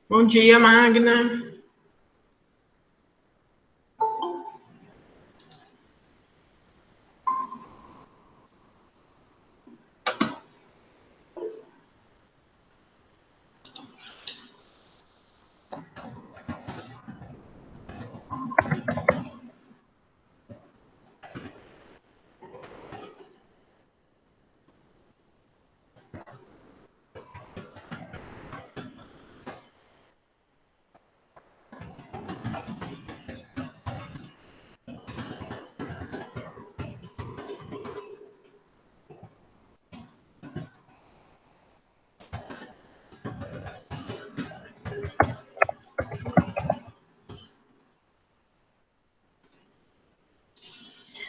Bom dia, Magna.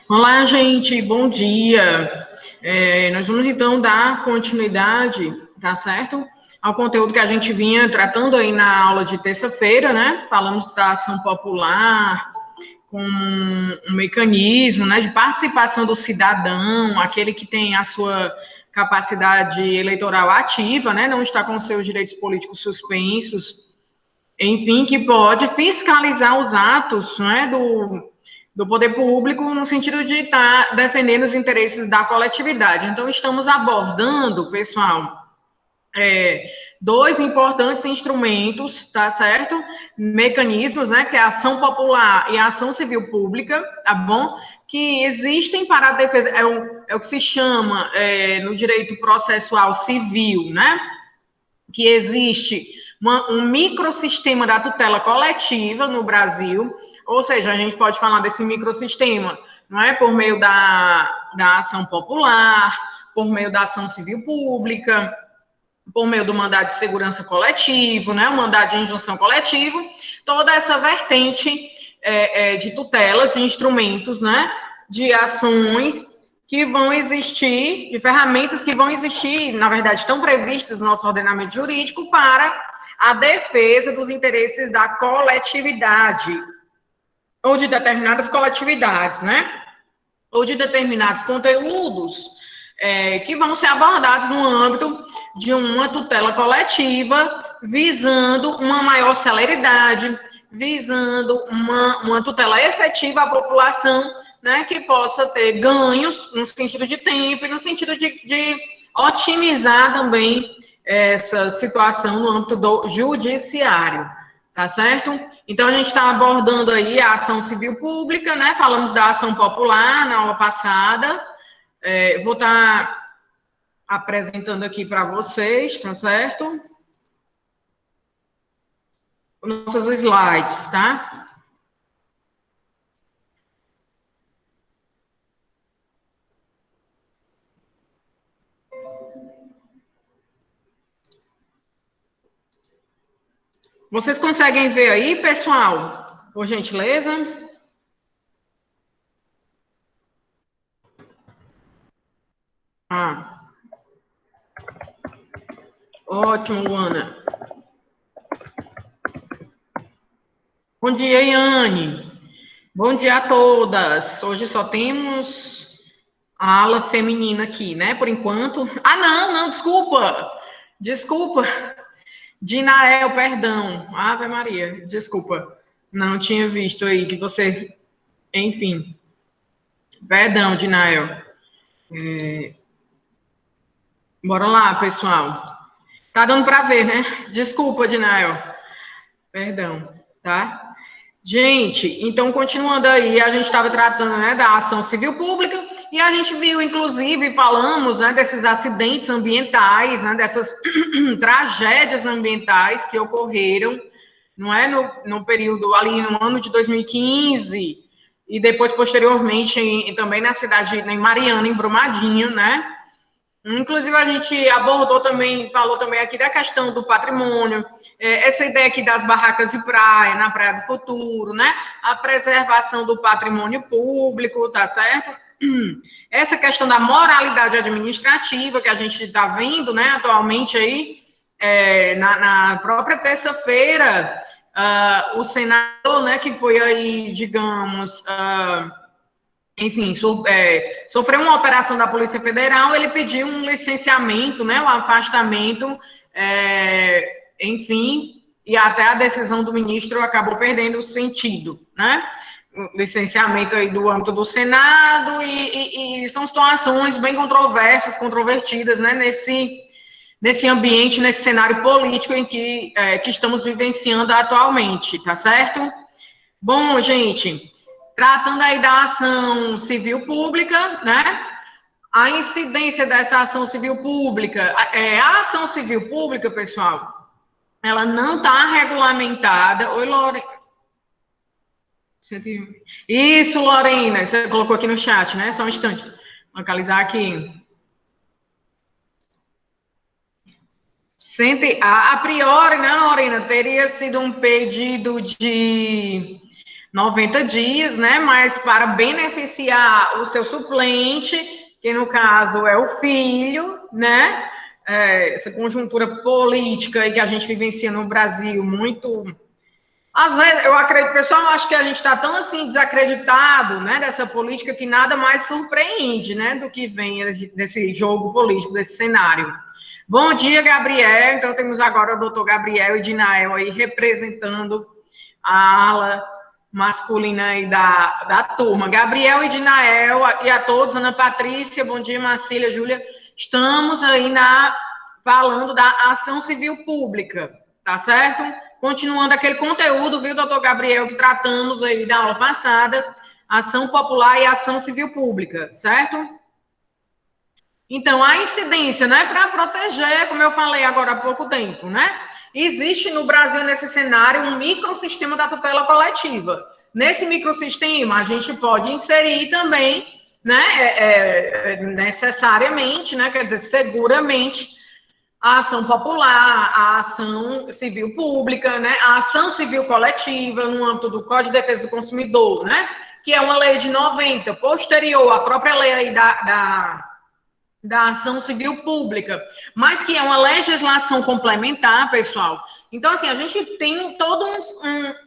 Olá, gente, bom dia. Nós vamos então dar continuidade, tá certo? Ao conteúdo que a gente vinha tratando aí na aula de terça-feira, né? Falamos da ação popular, com um mecanismo, né, de participação do cidadão, aquele que tem a sua capacidade eleitoral ativa, né? Não está com seus direitos políticos suspensos, enfim, que pode fiscalizar os atos, né, do poder público no sentido de estar defendendo os interesses da coletividade. Então, estamos abordando, pessoal, dois importantes instrumentos, tá certo? Mecanismos, né, que é a ação popular e a ação civil pública, tá bom? Que existem para a defesa, é o que se chama no direito processual civil, né? Que existe um microsistema da tutela coletiva no Brasil, ou seja, a gente pode falar desse microsistema, não é? Por meio da ação popular, por meio da ação civil pública, por meio do mandado de segurança coletivo, né? O mandado de injunção coletivo, toda essa vertente de tutelas, de instrumentos, né? De ações que vão existir, de ferramentas que vão existir, na verdade, estão previstas no nosso ordenamento jurídico para a defesa dos interesses da coletividade, ou de determinadas coletividades, né? Ou de determinados conteúdos que vão ser abordados no âmbito de uma tutela coletiva, visando uma maior celeridade, visando uma tutela efetiva à população, né, que possa ter ganhos no sentido de tempo e no sentido de otimizar também essa situação no âmbito do judiciário, tá certo? Então, a gente está abordando aí a ação civil pública, né? Falamos da ação popular na aula passada. Vou estar apresentando aqui para vocês, tá certo? Nossos slides, tá? Vocês conseguem ver aí, pessoal? Por gentileza? Ah, ótimo, Luana. Bom dia, Iane. Bom dia a todas. Hoje só temos a ala feminina aqui, né? Por enquanto. Ah, não, desculpa. Desculpa. Dinael, perdão. Ave Maria, desculpa. Não tinha visto aí que você. Enfim. Perdão, Dinael. Bora lá, pessoal. Tá dando para ver, né? Desculpa, Dinael. Perdão, tá? Gente, então, continuando aí, a gente estava tratando, né, da ação civil pública e a gente viu, inclusive, falamos, né, desses acidentes ambientais, né, dessas tragédias ambientais que ocorreram, não é, no período ali, no ano de 2015 e depois, posteriormente, também na cidade, em Mariana, em Brumadinho, né? Inclusive, a gente abordou também, falou também aqui da questão do patrimônio, essa ideia aqui das barracas de praia, na Praia do Futuro, né? A preservação do patrimônio público, tá certo? Essa questão da moralidade administrativa que a gente está vendo, né, atualmente aí, na própria terça-feira, o senador, né, que foi aí, digamos, enfim, sofreu uma operação da Polícia Federal, ele pediu um licenciamento, né, um afastamento, enfim, e até a decisão do ministro acabou perdendo o sentido, né? O licenciamento aí do âmbito do Senado, e são situações bem controversas, controvertidas, né, nesse ambiente, nesse cenário político em que estamos vivenciando atualmente, tá certo? Bom, gente, tratando aí da ação civil pública, né? A incidência dessa ação civil pública, a ação civil pública, pessoal, ela não está regulamentada. Oi, Lorena. Isso, Lorena, você colocou aqui no chat, né? Só um instante. Localizar aqui. A priori, né, Lorena, teria sido um pedido de 90 dias, né? Mas para beneficiar o seu suplente, que no caso é o filho, né? Essa conjuntura política que a gente vivencia no Brasil muito. Às vezes, eu acredito, pessoal, acho que a gente está tão assim desacreditado, né, dessa política que nada mais surpreende, né, do que vem desse jogo político, desse cenário. Bom dia, Gabriel. Então, temos agora o doutor Gabriel e Dinael aí representando a ala masculina aí da turma. Gabriel e Dinael e a todos, Ana Patrícia, bom dia, Marcília, Júlia. Estamos aí falando da ação civil pública, tá certo? Continuando aquele conteúdo, viu, doutor Gabriel, que tratamos aí da aula passada, ação popular e ação civil pública, certo? Então, a incidência, né, para proteger, como eu falei agora há pouco tempo, né? Existe no Brasil, nesse cenário, um microsistema da tutela coletiva. Nesse microsistema, a gente pode inserir também, né, necessariamente, né, quer dizer, seguramente, a ação popular, a ação civil pública, né, a ação civil coletiva no âmbito do Código de Defesa do Consumidor, né, que é uma lei de 90, posterior à própria lei aí da ação civil pública, mas que é uma legislação complementar, pessoal. Então, assim, a gente tem todo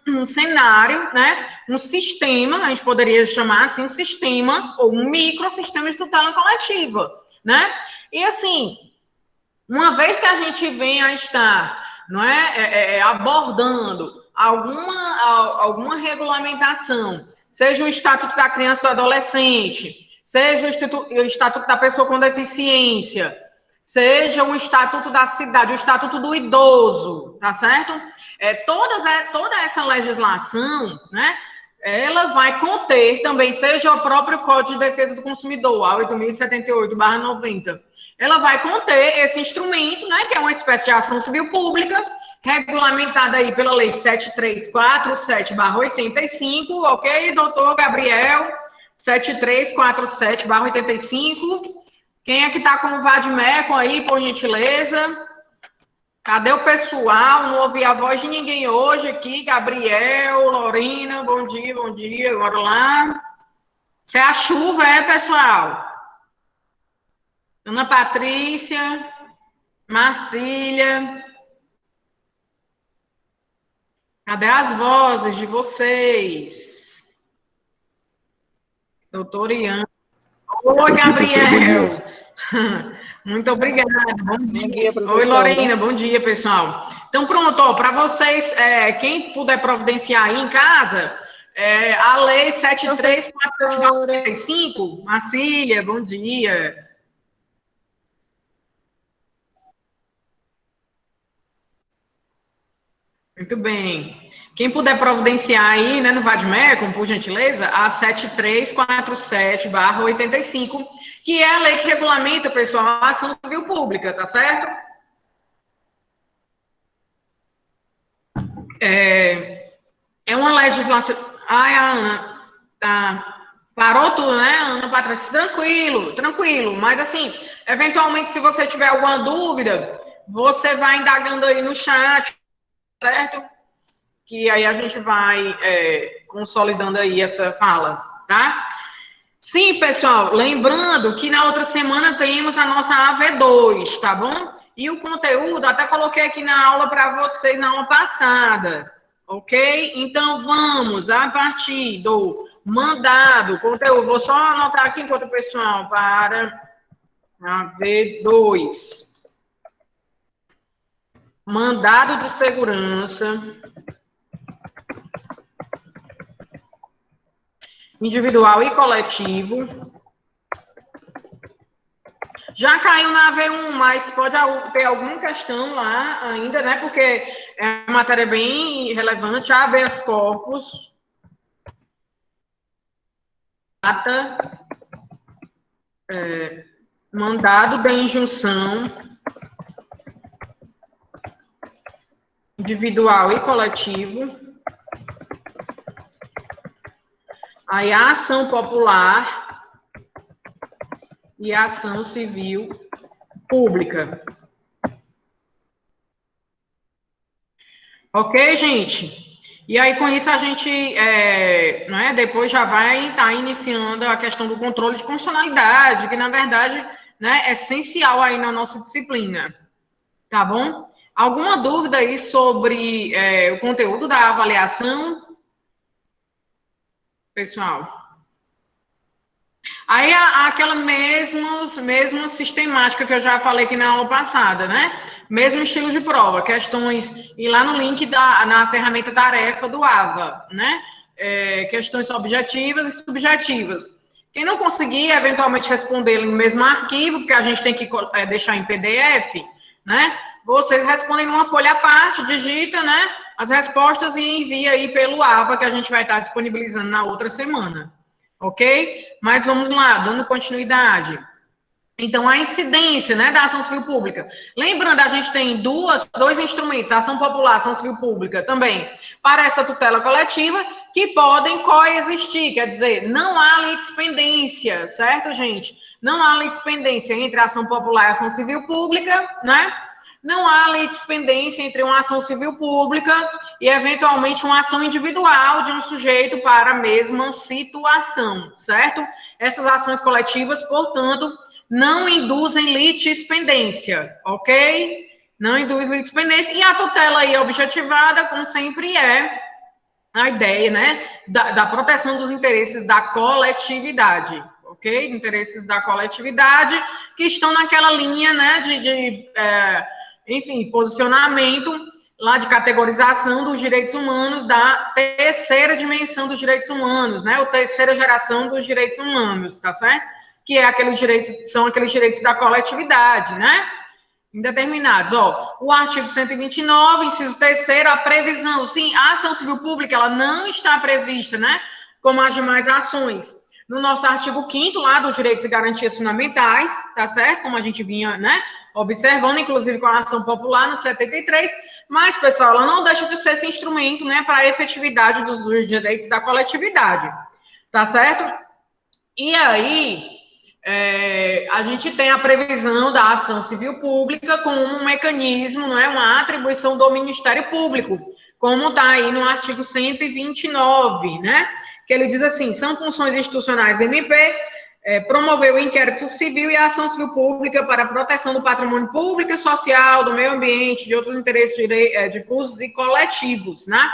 um cenário, né, um sistema, a gente poderia chamar assim, um sistema, ou um microsistema de tutela coletiva, né? E, assim, uma vez que a gente vem a estar, não abordando alguma regulamentação, seja o Estatuto da Criança e do Adolescente, seja o Estatuto da Pessoa com Deficiência, seja o Estatuto da Cidade, o Estatuto do Idoso, tá certo? Toda essa legislação, né, ela vai conter também, seja o próprio Código de Defesa do Consumidor, a 8.078/90, ela vai conter esse instrumento, né, que é uma espécie de ação civil pública, regulamentada aí pela Lei 7347/85, ok, doutor Gabriel? 7347/85. Quem é que está com o Vadmeco aí, por gentileza? Cadê o pessoal? Não ouvi a voz de ninguém hoje aqui. Gabriel, Lorena, bom dia, bom dia. Bora lá. Se é a chuva, pessoal? Ana Patrícia, Marcília. Cadê as vozes de vocês? Doutor Ian. Oi, Gabriel. Muito obrigada. Bom dia, professora. Oi, Lorena. Bom dia, pessoal. Então, pronto, para vocês, quem puder providenciar aí em casa, a Lei 7347/85, Marcília, bom dia. Muito bem. Quem puder providenciar aí, né, no VADMECOM, por gentileza, a 7347/85, que é a lei que regulamenta, pessoal, a ação civil pública, tá certo? É uma legislação... Ai, a Ana, tá... Parou tudo, né, Ana Patrícia? Tranquilo, tranquilo. Mas, assim, eventualmente, se você tiver alguma dúvida, você vai indagando aí no chat, certo? Que aí a gente vai consolidando aí essa fala, tá? Sim, pessoal, lembrando que na outra semana temos a nossa AV2, tá bom? E o conteúdo, até coloquei aqui na aula para vocês na aula passada, ok? Então, vamos a partir do mandado, conteúdo, vou só anotar aqui enquanto o pessoal para AV2. Mandado de segurança individual e coletivo. Já caiu na AV1, mas pode ter alguma questão lá ainda, né? Porque é uma matéria bem relevante. Habeas corpus, data, mandado de injunção individual e coletivo. Aí a ação popular e a ação civil pública. Ok, gente? E aí, com isso, a gente né, depois já vai estar iniciando a questão do controle de constitucionalidade, que, na verdade, né, é essencial aí na nossa disciplina. Tá bom? Alguma dúvida aí sobre o conteúdo da avaliação? Pessoal? Aí, aquela mesma sistemática que eu já falei aqui na aula passada, né? Mesmo estilo de prova, questões, e lá no link na ferramenta tarefa do AVA, né? Questões objetivas e subjetivas. Quem não conseguir, eventualmente, responder no mesmo arquivo, porque a gente tem que deixar em PDF, né? Vocês respondem numa folha à parte, digita, né? As respostas e envia aí pelo AVA, que a gente vai estar disponibilizando na outra semana. Ok? Mas vamos lá, dando continuidade. Então, a incidência, né, da ação civil pública. Lembrando, a gente tem dois instrumentos, ação popular, ação civil pública também, para essa tutela coletiva, que podem coexistir, quer dizer, não há litispendência, certo, gente? Não há litispendência entre a ação popular e a ação civil pública, né? Não há litispendência entre uma ação civil pública e, eventualmente, uma ação individual de um sujeito para a mesma situação, certo? Essas ações coletivas, portanto, não induzem litispendência, ok? Não induz litispendência. E a tutela aí objetivada, como sempre, é a ideia, né, da proteção dos interesses da coletividade, ok? Interesses da coletividade que estão naquela linha, né, enfim, posicionamento lá de categorização dos direitos humanos da terceira dimensão dos direitos humanos, né, ou terceira geração dos direitos humanos, tá certo? Que são aqueles direitos da coletividade, né? Indeterminados. Ó, o artigo 129, inciso 3º, a previsão, sim, a ação civil pública, ela não está prevista, né? Como as demais ações. No nosso artigo 5º, lá dos direitos e garantias fundamentais, tá certo? Como a gente vinha, né, observando, inclusive com a ação popular no 73, mas, pessoal, ela não deixa de ser esse instrumento, né, para a efetividade dos direitos da coletividade, tá certo? E aí, a gente tem a previsão da ação civil pública como um mecanismo, não é, uma atribuição do Ministério Público, como está aí no artigo 129, né? Que ele diz assim: são funções institucionais do MP promover o inquérito civil e a ação civil pública para a proteção do patrimônio público e social, do meio ambiente, de outros interesses difusos e coletivos, né?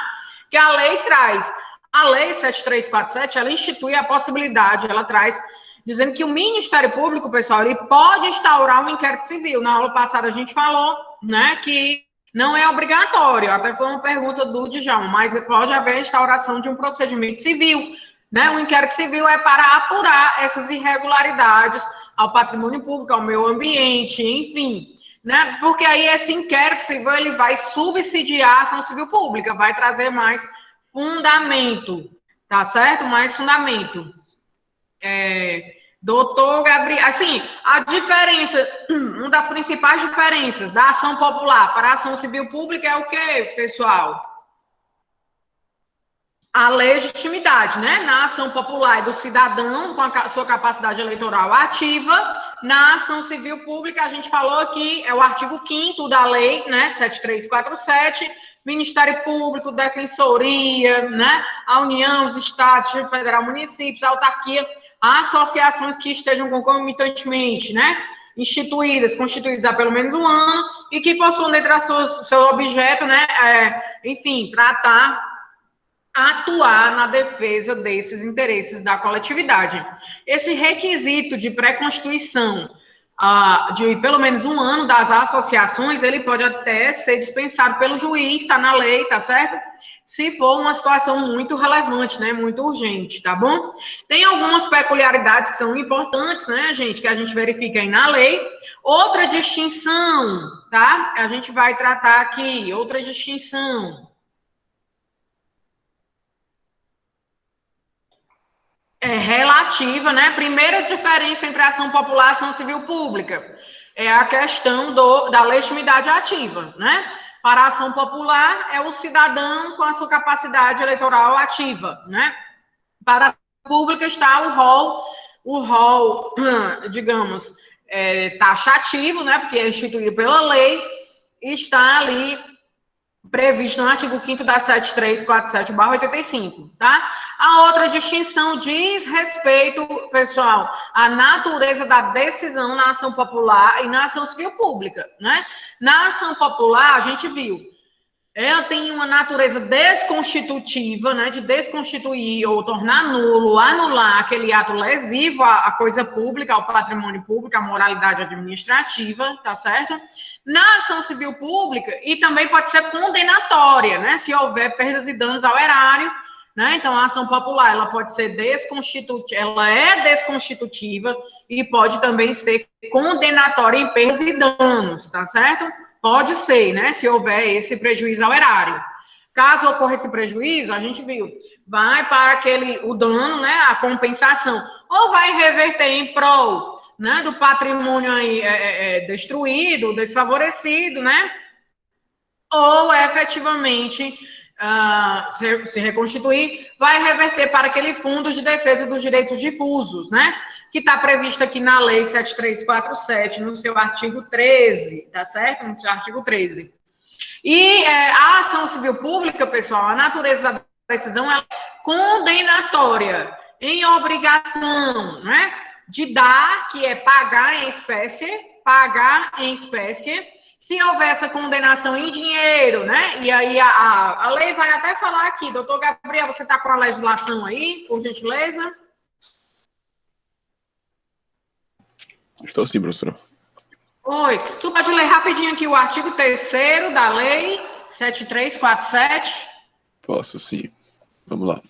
Que a lei traz. A lei 7347, ela institui a possibilidade, ela traz, dizendo que o Ministério Público, pessoal, ele pode instaurar um inquérito civil. Na aula passada a gente falou, né, que não é obrigatório, até foi uma pergunta do Djalma, mas pode haver a instauração de um procedimento civil, né? O inquérito civil é para apurar essas irregularidades ao patrimônio público, ao meio ambiente, enfim, né? Porque aí esse inquérito civil ele vai subsidiar a ação civil pública, vai trazer mais fundamento, tá certo? Mais fundamento. Doutor Gabriel, assim, a diferença, uma das principais diferenças da ação popular para a ação civil pública é o quê, pessoal? A legitimidade, né? Na ação popular é do cidadão com a sua capacidade eleitoral ativa. Na ação civil pública, a gente falou aqui, é o artigo 5º da lei, né? 7347, Ministério Público, Defensoria, né? A União, os Estados, Distrito Federal, municípios, autarquia, associações que estejam concomitantemente, né? Constituídas há pelo menos um ano, e que possuam dentro do seu objeto, né? Enfim, atuar na defesa desses interesses da coletividade. Esse requisito de pré-constituição de pelo menos um ano das associações, ele pode até ser dispensado pelo juiz, está na lei, tá certo? Se for uma situação muito relevante, né, muito urgente, tá bom? Tem algumas peculiaridades que são importantes, né, gente, que a gente verifica aí na lei. Outra distinção, tá? A gente vai tratar aqui, outra distinção. Relativa, né? Primeira diferença entre a ação popular e a ação civil pública é a questão da legitimidade ativa, né? Para a ação popular é o cidadão com a sua capacidade eleitoral ativa, né? Para a ação pública está o rol, digamos, taxativo, né? Porque é instituído pela lei, está ali previsto no artigo 5º da 7347/85, tá? A outra distinção diz respeito, pessoal, à natureza da decisão na ação popular e na ação civil pública, né? Na ação popular, a gente viu, ela tem uma natureza desconstitutiva, né, de desconstituir ou tornar nulo, anular aquele ato lesivo à coisa pública, ao patrimônio público, à moralidade administrativa, tá certo? Na ação civil pública, e também pode ser condenatória, né, se houver perdas e danos ao erário, né? Então, a ação popular, ela pode ser desconstitutiva, ela é desconstitutiva e pode também ser condenatória em perdas e danos, tá certo? Pode ser, né? Se houver esse prejuízo ao erário. Caso ocorra esse prejuízo, a gente viu, vai para o dano, né? A compensação, ou vai reverter em prol, né? Do patrimônio aí destruído, desfavorecido, né? Ou efetivamente se reconstituir, vai reverter para aquele fundo de defesa dos direitos difusos, né? Que está previsto aqui na Lei 7347, no seu artigo 13, tá certo? No seu artigo 13. E a ação civil pública, pessoal, a natureza da decisão é condenatória, em obrigação, né? De dar, que é pagar em espécie, se houver essa condenação em dinheiro, né? E aí a lei vai até falar aqui, doutor Gabriel, você está com a legislação aí, por gentileza? Estou sim, professor. Oi, tu pode ler rapidinho aqui o artigo 3º da lei 7347? Posso, sim. Vamos lá.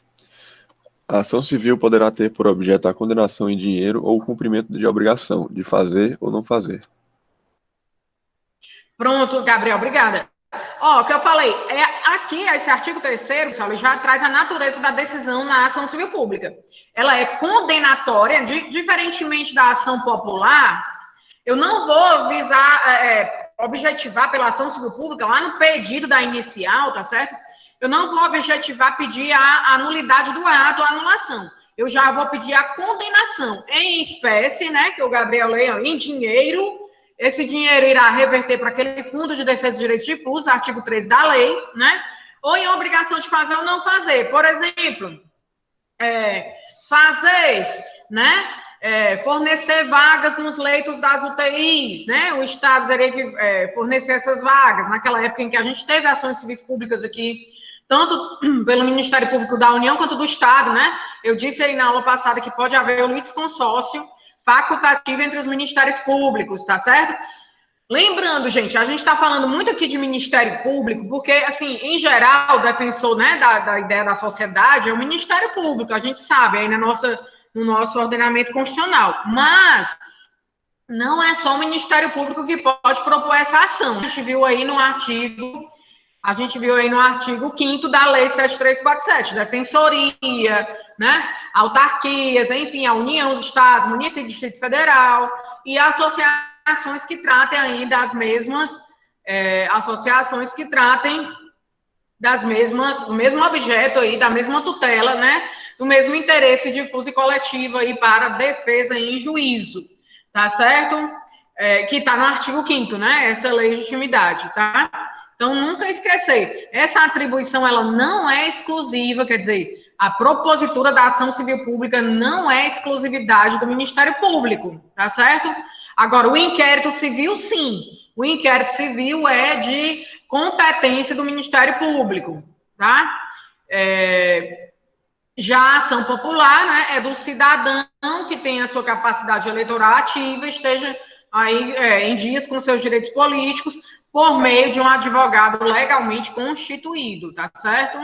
A ação civil poderá ter por objeto a condenação em dinheiro ou o cumprimento de obrigação de fazer ou não fazer. Pronto, Gabriel, obrigada. O que eu falei, aqui, esse artigo 3º, pessoal, ele já traz a natureza da decisão na ação civil pública. Ela é condenatória, diferentemente da ação popular. Eu não vou visar, objetivar pela ação civil pública, lá no pedido da inicial, tá certo? Eu não vou objetivar pedir a nulidade do ato, a anulação. Eu já vou pedir a condenação em espécie, né, que o Gabriel leu, em dinheiro. Esse dinheiro irá reverter para aquele fundo de defesa dos direitos difusos, artigo 13 da lei, né? Ou em obrigação de fazer ou não fazer. Por exemplo, fazer, né? Fornecer vagas nos leitos das UTIs, né? O Estado teria que fornecer essas vagas. Naquela época em que a gente teve ações civis públicas aqui, tanto pelo Ministério Público da União quanto do Estado, né? Eu disse aí na aula passada que pode haver o litisconsórcio facultativo entre os ministérios públicos, tá certo? Lembrando, gente, a gente está falando muito aqui de Ministério Público, porque, assim, em geral, o defensor, né, da ideia da sociedade é o Ministério Público, a gente sabe, aí no nosso ordenamento constitucional. Mas não é só o Ministério Público que pode propor essa ação. A gente viu aí no artigo 5º da Lei 7347, Defensoria, né, autarquias, enfim, a União, os estados, município, Distrito Federal e associações que tratem aí das mesmas, associações que tratem das mesmas, do mesmo objeto aí, da mesma tutela, né, do mesmo interesse difuso e coletivo aí para defesa em juízo, tá certo? Que está no artigo 5º, né, essa legitimidade, tá? Então, nunca esquecer, essa atribuição, ela não é exclusiva, quer dizer, a propositura da ação civil pública não é exclusividade do Ministério Público, tá certo? Agora, o inquérito civil, sim. O inquérito civil é de competência do Ministério Público, tá? Já a ação popular, né, é do cidadão que tem a sua capacidade eleitoral ativa, esteja aí em dias com seus direitos políticos, por meio de um advogado legalmente constituído, tá certo?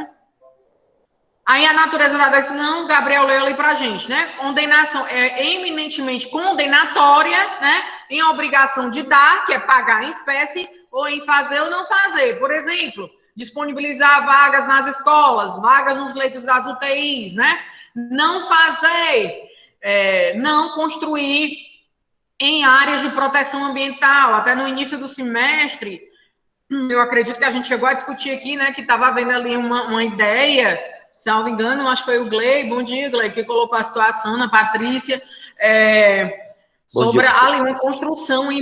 Aí a natureza da decisão, Gabriel leu ali pra gente, né? Condenação é eminentemente condenatória, né? Em obrigação de dar, que é pagar em espécie, ou em fazer ou não fazer. Por exemplo, disponibilizar vagas nas escolas, vagas nos leitos das UTIs, né? Não fazer, não construir em áreas de proteção ambiental. Até no início do semestre, eu acredito que a gente chegou a discutir aqui, né, que estava havendo ali uma ideia, salvo engano, acho que foi o Gley, bom dia, Gley, que colocou a situação na Patrícia, sobre ali uma construção e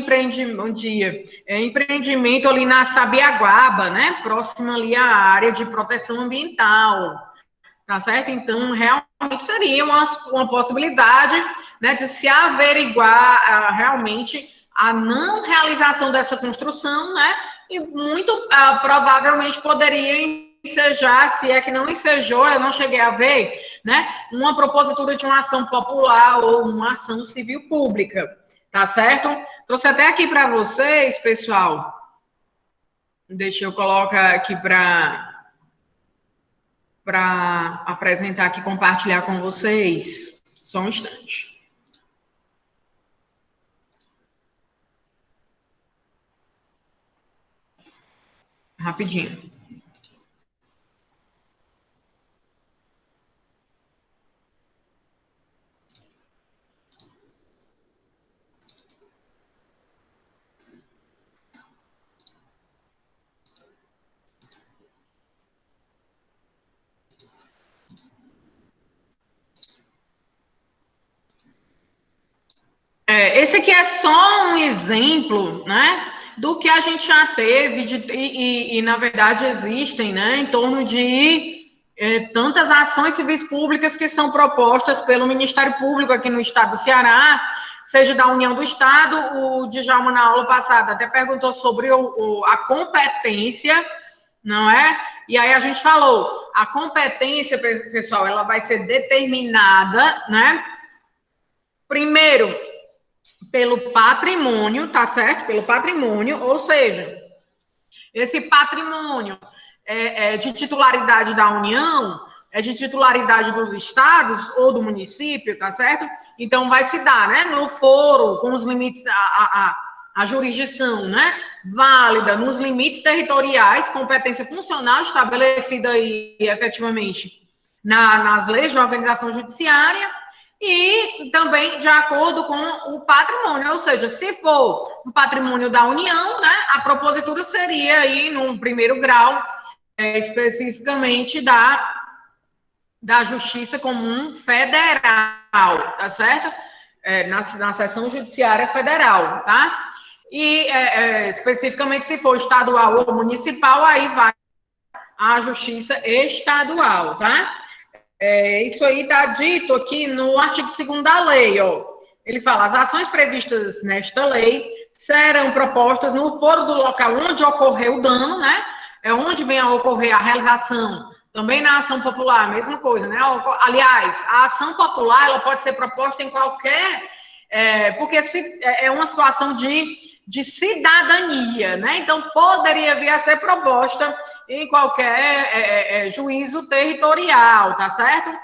empreendimento ali na Sabiaguaba, né, próximo ali à área de proteção ambiental, tá certo? Então, realmente seria uma possibilidade, né, de se averiguar realmente a não realização dessa construção, né, e muito provavelmente poderia ensejar, se é que não ensejou, eu não cheguei a ver, né, uma propositura de uma ação popular ou uma ação civil pública, tá certo? Trouxe até aqui para vocês, pessoal, deixa eu colocar aqui para apresentar aqui, compartilhar com vocês. Só um instante. Rapidinho. Esse aqui é só um exemplo, né, do que a gente já teve e na verdade existem, né, em torno de tantas ações civis públicas que são propostas pelo Ministério Público aqui no estado do Ceará, seja da União do Estado. O Djalma, na aula passada, até perguntou sobre a competência, não é? E aí a gente falou, a competência, pessoal, ela vai ser determinada, né, primeiro, pelo patrimônio, tá certo? Pelo patrimônio, ou seja, esse patrimônio é de titularidade da União, é de titularidade dos estados ou do município, tá certo? Então, vai se dar, né, no foro, com os limites, a jurisdição, né, válida, nos limites territoriais, competência funcional estabelecida aí, efetivamente, nas leis de organização judiciária, e também de acordo com o patrimônio, ou seja, se for um patrimônio da União, né, a propositura seria aí, num primeiro grau, especificamente da Justiça Comum Federal, tá certo? Na seção judiciária federal, tá? E especificamente se for estadual ou municipal, aí vai a Justiça Estadual, tá? Isso aí está dito aqui no artigo 2º da lei, ó. Ele fala, as ações previstas nesta lei serão propostas no foro do local onde ocorreu o dano, né? É onde vem a ocorrer a realização. Também na ação popular, a mesma coisa, né? Aliás, a ação popular, ela pode ser proposta em qualquer... porque é uma situação de cidadania, né? Então, poderia vir a ser proposta em qualquer juízo territorial, tá certo?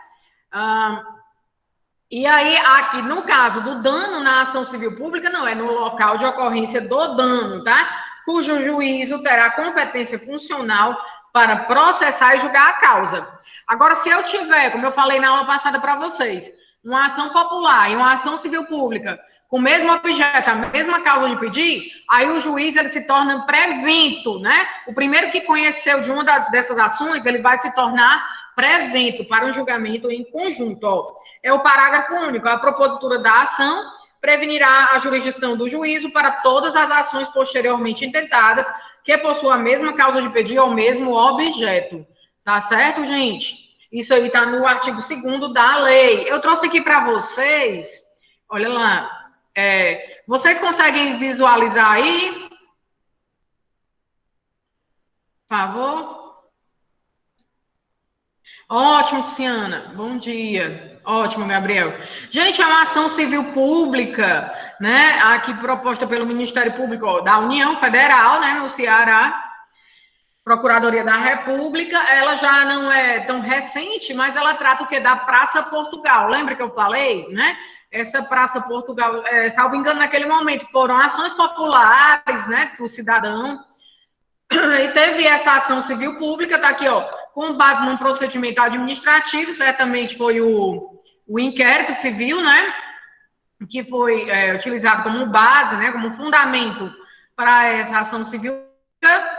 E aí, aqui, no caso do dano na ação civil pública, não é no local de ocorrência do dano, tá? Cujo juízo terá competência funcional para processar e julgar a causa. Agora, se eu tiver, como eu falei na aula passada para vocês, uma ação popular e uma ação civil pública com o mesmo objeto, a mesma causa de pedir, aí o juiz ele se torna prevento, né? O primeiro que conheceu de uma dessas ações, ele vai se tornar prevento para um julgamento em conjunto. Ó. É o parágrafo único. A propositura da ação prevenirá a jurisdição do juízo para todas as ações posteriormente intentadas que possuam a mesma causa de pedido ou mesmo objeto. Tá certo, gente? Isso aí está no artigo 2º da lei. Eu trouxe aqui para vocês, olha lá, vocês conseguem visualizar aí? Por favor. Ótimo, Tiziana. Bom dia. Ótimo, Gabriel. Gente, é uma ação civil pública, né? Aqui proposta pelo Ministério Público da União Federal, né? No Ceará. Procuradoria da República. Ela já não é tão recente, mas ela trata o quê? Da Praça Portugal. Lembra que eu falei, né? Essa Praça Portugal, salvo engano, naquele momento, foram ações populares, né? Do cidadão. E teve essa ação civil pública, tá aqui, ó, com base num procedimento administrativo, certamente foi o inquérito civil, né, que foi utilizado como base, né, como fundamento para essa ação civil pública.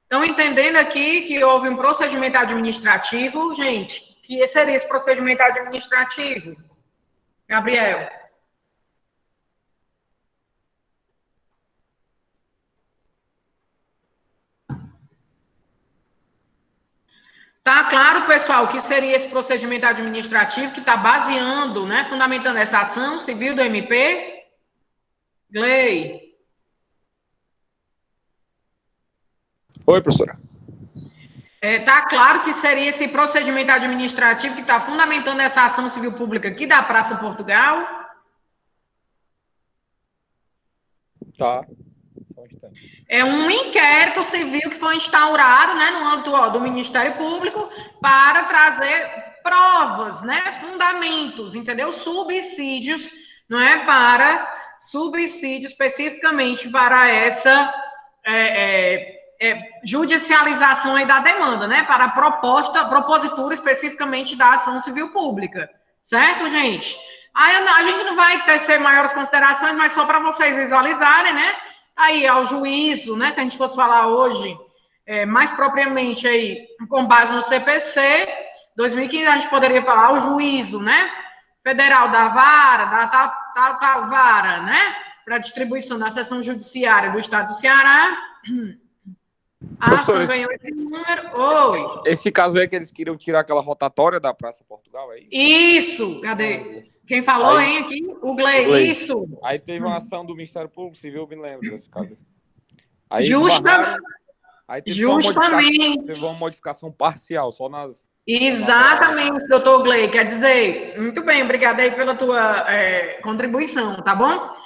Estão entendendo aqui que houve um procedimento administrativo, gente? Que seria esse procedimento administrativo? Gabriel? Tá claro, pessoal, que seria esse procedimento administrativo que está baseando, né, fundamentando essa ação civil do MP? Glei. Oi, professora. Tá claro que seria esse procedimento administrativo que está fundamentando essa ação civil pública aqui da Praça Portugal? Tá. É um inquérito civil que foi instaurado, né, no âmbito do Ministério Público para trazer provas, né, fundamentos, entendeu? Subsídios, não é? Para subsídio especificamente para essa judicialização aí da demanda, né? Para a propositura especificamente da ação civil pública, certo, gente? Aí a gente não vai tecer maiores considerações, mas só para vocês visualizarem, né? Aí, ao juízo, né? Se a gente fosse falar hoje, mais propriamente aí, com base no CPC, 2015, a gente poderia falar o juízo, né? Federal da vara, da tal vara, né? Para distribuição da seção judiciária do Estado do Ceará. A ação ganhou esse número. Oi. Esse caso aí que eles queriam tirar aquela rotatória da Praça Portugal, é isso? Isso, cadê? Quem falou, aí, hein, aqui? O Glei, isso. Aí teve uma ação do Ministério Público Civil, me lembro desse caso. Aí justamente. Teve uma modificação parcial, só nas... Exatamente, doutor Glei. Quer dizer, muito bem, obrigada aí pela tua contribuição, tá bom?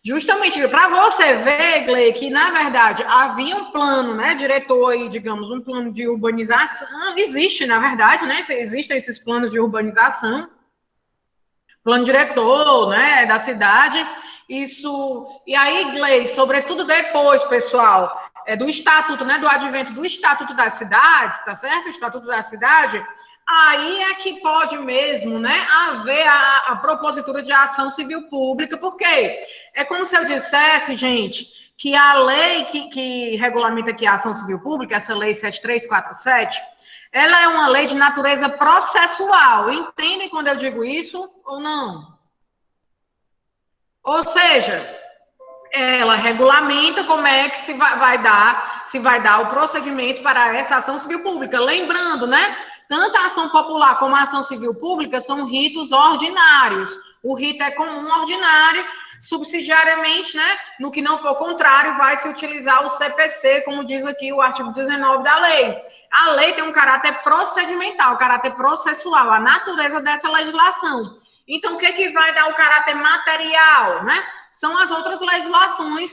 Justamente, para você ver, Glei, que, na verdade, havia um plano, né, diretor aí, digamos, um plano de urbanização, existe, na verdade, né, existem esses planos de urbanização, plano diretor, né, da cidade, isso, e aí, Glei, sobretudo depois, pessoal, do estatuto, né, do advento do Estatuto das Cidades, tá certo? O Estatuto da Cidade, aí é que pode mesmo, né, haver a propositura de ação civil pública, porque é como se eu dissesse, gente, que a lei que regulamenta aqui a ação civil pública, essa lei 7347, ela é uma lei de natureza processual. Entendem quando eu digo isso ou não? Ou seja, ela regulamenta como é que se vai dar o procedimento para essa ação civil pública. Lembrando, né? Tanto a ação popular como a ação civil pública são ritos ordinários. O rito é comum ordinário, subsidiariamente, né? No que não for contrário, vai se utilizar o CPC, como diz aqui o artigo 19 da lei. A lei tem um caráter procedimental, caráter processual, a natureza dessa legislação. Então, o que vai dar o caráter material, né? São as outras legislações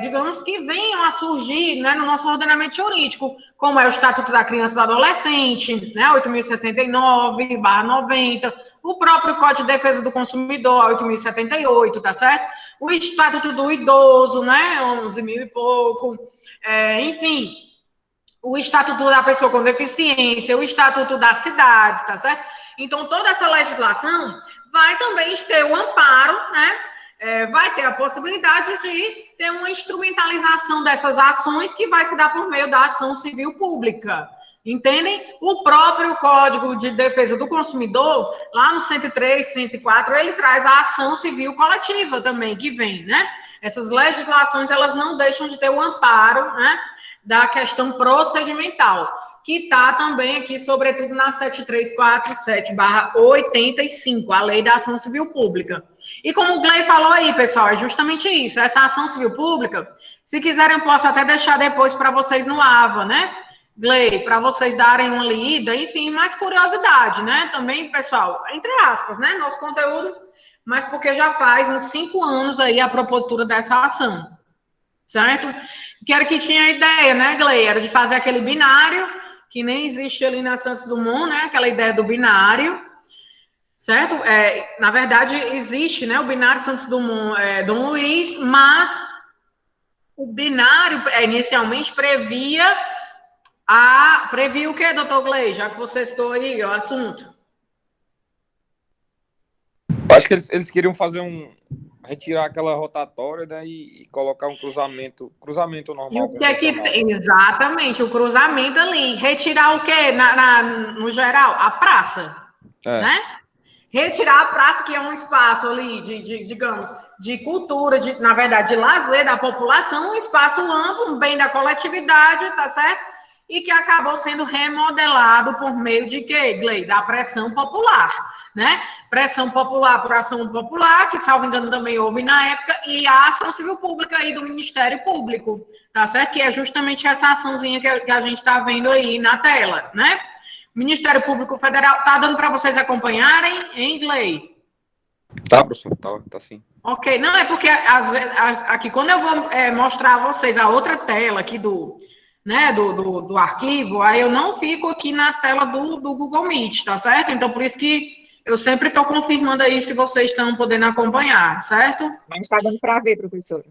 digamos, que venham a surgir, né, no nosso ordenamento jurídico, como é o Estatuto da Criança e do Adolescente, né, 8.069/90, o próprio Código de Defesa do Consumidor, 8.078, tá certo? O Estatuto do Idoso, né, 11.000 e pouco, enfim, o Estatuto da Pessoa com Deficiência, o Estatuto das Cidades, tá certo? Então, toda essa legislação vai também ter o amparo, né, vai ter a possibilidade de ter uma instrumentalização dessas ações que vai se dar por meio da ação civil pública. Entendem? O próprio Código de Defesa do Consumidor, lá no 103, 104, ele traz a ação civil coletiva também, que vem, né? Essas legislações, elas não deixam de ter o amparo, né, da questão procedimental, que está também aqui, sobretudo, na 7347/85, a Lei da Ação Civil Pública. E como o Gley falou aí, pessoal, é justamente isso, essa ação civil pública, se quiserem, eu posso até deixar depois para vocês no AVA, né, Gley, para vocês darem uma lida, enfim, mais curiosidade, né, também, pessoal, entre aspas, né, nosso conteúdo, mas porque já faz uns 5 anos aí a propositura dessa ação, certo? Que era que tinha a ideia, né, Gley, era de fazer aquele binário, que nem existe ali na Santos Dumont, né, aquela ideia do binário, certo? Na verdade, existe, né, o binário Santos Dumont, Dom Luiz, mas o binário, inicialmente, previa o quê, doutor Gley, já que você citou aí o assunto? Acho que eles queriam fazer retirar aquela rotatória, né, e colocar um cruzamento normal. E o que é que tem? Exatamente, o cruzamento ali. Retirar o quê? No geral? A praça, né? Retirar a praça, que é um espaço ali digamos, de cultura, na verdade, de lazer da população, um espaço amplo, um bem da coletividade, tá certo? E que acabou sendo remodelado por meio de quê, Gley? Da pressão popular, né? Pressão popular por ação popular, que, salvo engano, também houve na época, e a ação civil pública aí do Ministério Público, tá certo? Que é justamente essa açãozinha que a gente está vendo aí na tela, né? O Ministério Público Federal, tá dando para vocês acompanharem, hein, Gley? Tá, professor, tá sim. Ok, não, é porque aqui, quando eu vou mostrar a vocês a outra tela aqui do arquivo, aí eu não fico aqui na tela do Google Meet, tá certo? Então, por isso que eu sempre estou confirmando aí se vocês estão podendo acompanhar, certo? Mas está dando para ver, professora.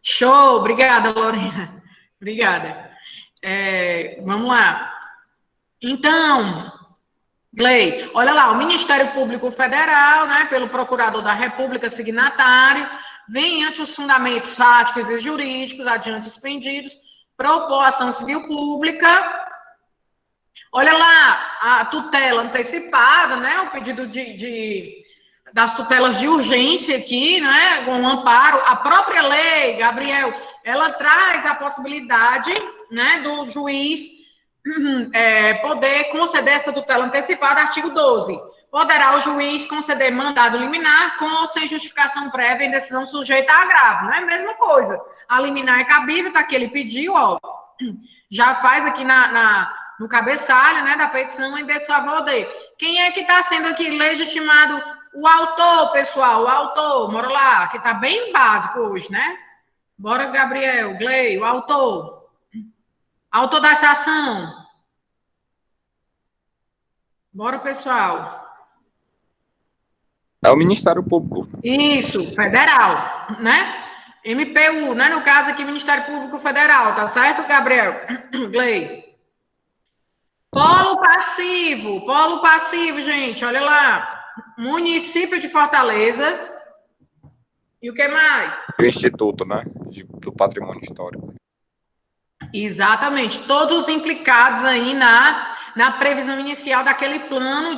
Show, obrigada, Lorena. Obrigada. Vamos lá. Então, Gley, olha lá, o Ministério Público Federal, né, pelo Procurador da República, signatário, vem ante os fundamentos fáticos e jurídicos adiante expendidos, propor ação civil pública. Olha lá, a tutela antecipada, né, o pedido das tutelas de urgência aqui, né, com um amparo. A própria lei, Gabriel, ela traz a possibilidade, né, do juiz poder conceder essa tutela antecipada, artigo 12. Poderá o juiz conceder mandado liminar com ou sem justificação prévia em decisão sujeita a agravo, não é a mesma coisa. A liminar é cabível, tá aqui, ele pediu, ó, já faz aqui no cabeçalho, né, da petição em desfavor dele. Quem é que está sendo aqui legitimado? O autor, pessoal, o autor, bora lá, que tá bem básico hoje, né? Bora, Gabriel, Gley, o autor. Autor dessa ação. Bora, pessoal. É o Ministério Público. Isso, federal, né? MPU, né? No caso aqui, Ministério Público Federal, tá certo, Gabriel? Gley. Polo passivo, gente, olha lá. Município de Fortaleza. E o que mais? O Instituto, né, do Patrimônio Histórico. Exatamente, todos implicados aí na previsão inicial daquele plano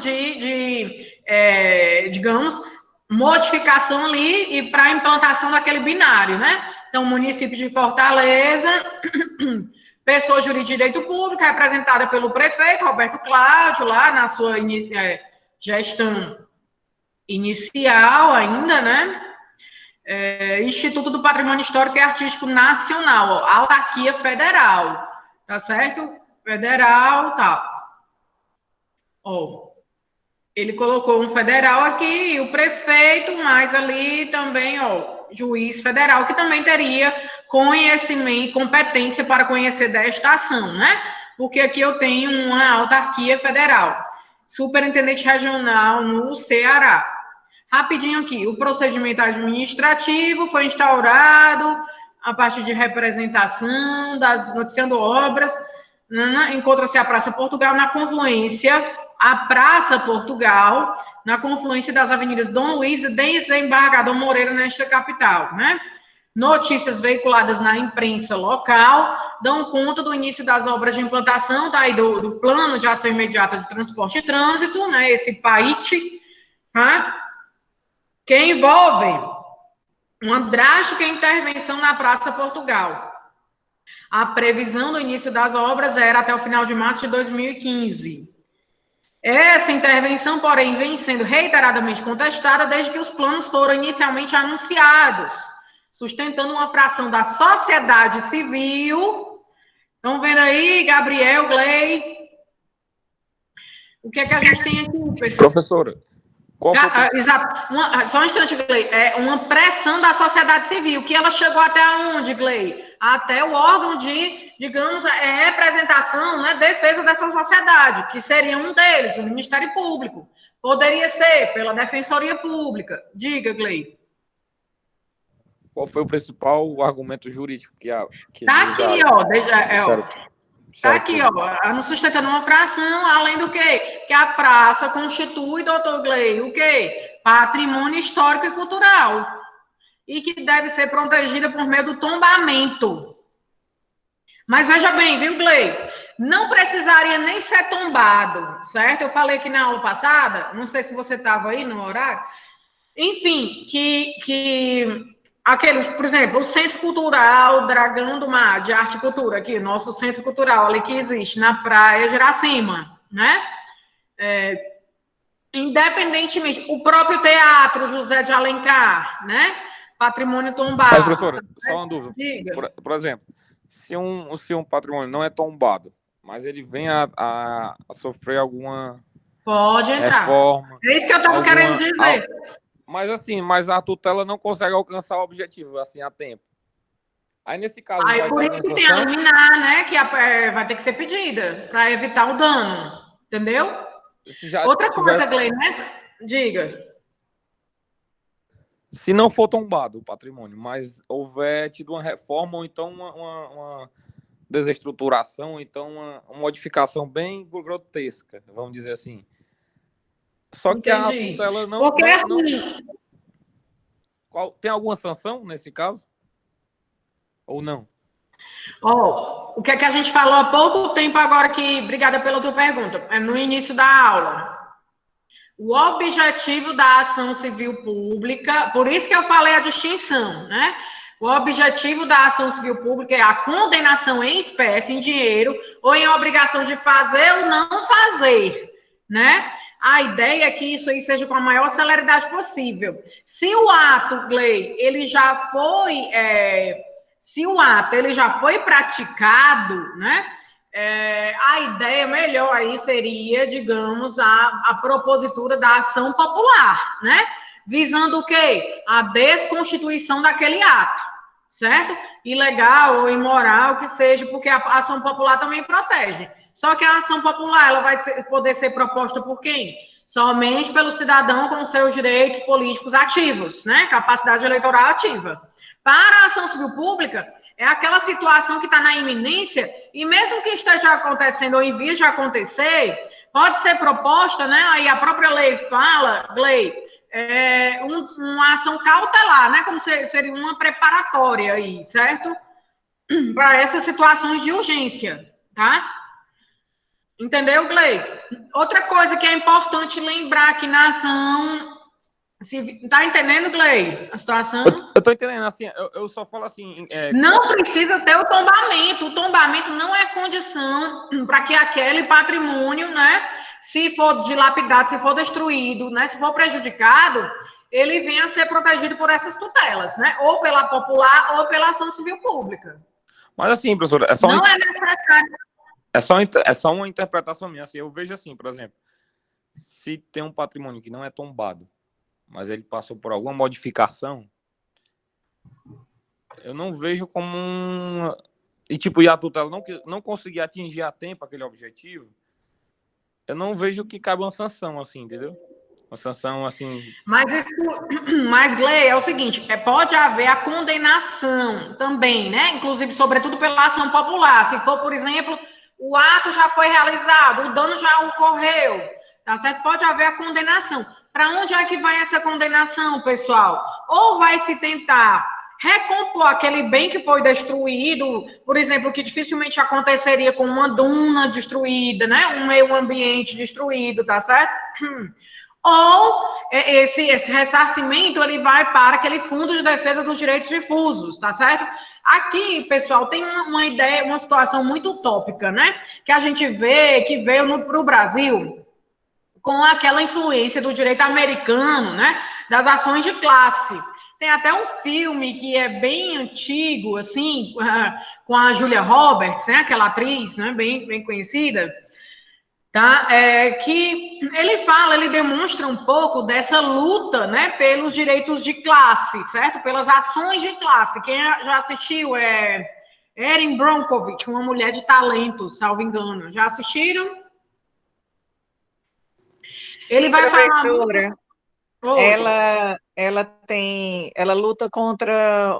digamos, modificação ali e para a implantação daquele binário, né? Então, município de Fortaleza, pessoa jurídica de direito público, representada pelo prefeito Roberto Cláudio, lá na sua gestão inicial ainda, né? Instituto do Patrimônio Histórico e Artístico Nacional, ó, autarquia federal, tá certo? Federal, tá. Ó, ele colocou um federal aqui e o prefeito, mais ali também, ó, juiz federal, que também teria conhecimento, competência para conhecer desta ação, né? Porque aqui eu tenho uma autarquia federal, superintendente regional no Ceará. Rapidinho aqui, o procedimento administrativo foi instaurado a partir de representação, noticiando obras, encontra-se a Praça Portugal na confluência, a Praça Portugal, na confluência das avenidas Dom Luiz e Desembargador Moreira, nesta capital, né? Notícias veiculadas na imprensa local dão conta do início das obras de implantação do Plano de Ação Imediata de Transporte e Trânsito, né? Esse PAIT, tá? Que envolve uma drástica intervenção na Praça Portugal. A previsão do início das obras era até o final de março de 2015. Essa intervenção, porém, vem sendo reiteradamente contestada desde que os planos foram inicialmente anunciados, sustentando uma fração da sociedade civil. Estão vendo aí, Gabriel, Gley? O que é que a gente tem aqui, pessoal? Professora, exato. Só um instante, Gley. É uma pressão da sociedade civil, que ela chegou até onde, Gley? Até o órgão de, digamos, representação, né, defesa dessa sociedade, que seria um deles, o Ministério Público. Poderia ser pela Defensoria Pública. Diga, Gley. qual foi o principal argumento jurídico que Tá aqui, ó. Tá aqui, ó, não sustentando uma fração, além do quê? Que a praça constitui, doutor Gley, o quê? Patrimônio histórico e cultural. E que deve ser protegida por meio do tombamento. Mas veja bem, viu, Gley? Não precisaria nem ser tombado, certo? Eu falei aqui na aula passada, não sei se você estava aí no horário, enfim, que aqueles, por exemplo, o Centro Cultural Dragão do Mar, de Arte e Cultura, aqui, nosso Centro Cultural ali que existe na Praia de Iracema, né? Independentemente, o próprio Teatro José de Alencar, né? Patrimônio tombado. Mas, professora, só uma dúvida. Diga. Por exemplo, se um patrimônio não é tombado, mas ele vem a sofrer alguma Pode entrar. reforma... É isso que eu estava querendo dizer. Mas a tutela não consegue alcançar o objetivo, assim, a tempo. Aí, nesse caso... Aí, por isso que tem a liminar, né? Que vai ter que ser pedida, para evitar o dano. Entendeu? Outra coisa, Gley, né? Diga. Se não for tombado o patrimônio, mas houver tido uma reforma, ou então uma desestruturação, ou então uma modificação bem grotesca, vamos dizer assim. Só que Entendi. a tutela não... Porque tem alguma sanção nesse caso? Ou não? O que é que a gente falou há pouco tempo agora que... Obrigada pela tua pergunta. É no início da aula. O objetivo da ação civil pública, por isso que eu falei a distinção, né? O objetivo da ação civil pública é a condenação em espécie, em dinheiro, ou em obrigação de fazer ou não fazer, né? A ideia é que isso aí seja com a maior celeridade possível. Se o ato, Gley, ele já foi, praticado, né? A ideia melhor aí seria, digamos, a propositura da ação popular, né? Visando o quê? A desconstituição daquele ato, certo? Ilegal ou imoral que seja, porque a ação popular também protege. Só que a ação popular, ela vai poder ser proposta por quem? Somente pelo cidadão com seus direitos políticos ativos, né? Capacidade eleitoral ativa. Para a ação civil pública, é aquela situação que está na iminência, e mesmo que esteja acontecendo ou em vias de acontecer, pode ser proposta, né? Aí a própria lei fala, Gley, uma ação cautelar, né? Como seria uma preparatória aí, certo? Para essas situações de urgência, tá? Entendeu, Gley? Outra coisa que é importante lembrar aqui na ação... Tá entendendo, Gley, a situação? Eu tô entendendo, assim, eu só falo assim... Não precisa ter o tombamento. O tombamento não é condição para que aquele patrimônio, né, se for dilapidado, se for destruído, né, se for prejudicado, ele venha a ser protegido por essas tutelas, né, ou pela popular ou pela ação civil pública. Mas assim, professora, não é necessário. É só uma interpretação minha, assim, eu vejo assim, por exemplo, se tem um patrimônio que não é tombado, mas ele passou por alguma modificação, Eu não vejo como E, tipo, e a tutela não conseguir atingir a tempo aquele objetivo, eu não vejo que cabe uma sanção, assim, entendeu? Uma sanção, assim... Mas, Gley, é o seguinte, pode haver a condenação também, né? Inclusive, sobretudo pela ação popular. Se for, por exemplo, o ato já foi realizado, o dano já ocorreu, tá certo? Pode haver a condenação. Para onde é que vai essa condenação, pessoal? Ou vai se tentar recompor aquele bem que foi destruído, por exemplo, que dificilmente aconteceria com uma duna destruída, né? Um meio ambiente destruído, tá certo? Ou esse ressarcimento ele vai para aquele fundo de defesa dos direitos difusos, tá certo? Aqui, pessoal, tem uma ideia, uma situação muito utópica, né? Que a gente vê que veio para o Brasil com aquela influência do direito americano, né? Das ações de classe. Tem até um filme que é bem antigo, assim, com a Julia Roberts, né? Aquela atriz, né? Bem conhecida. Tá? Que ele demonstra um pouco dessa luta, né, pelos direitos de classe, certo? Pelas ações de classe. Quem já assistiu Erin Brockovich, uma mulher de talento, salvo engano. Já assistiram? Ele vai falar Professora, ela luta contra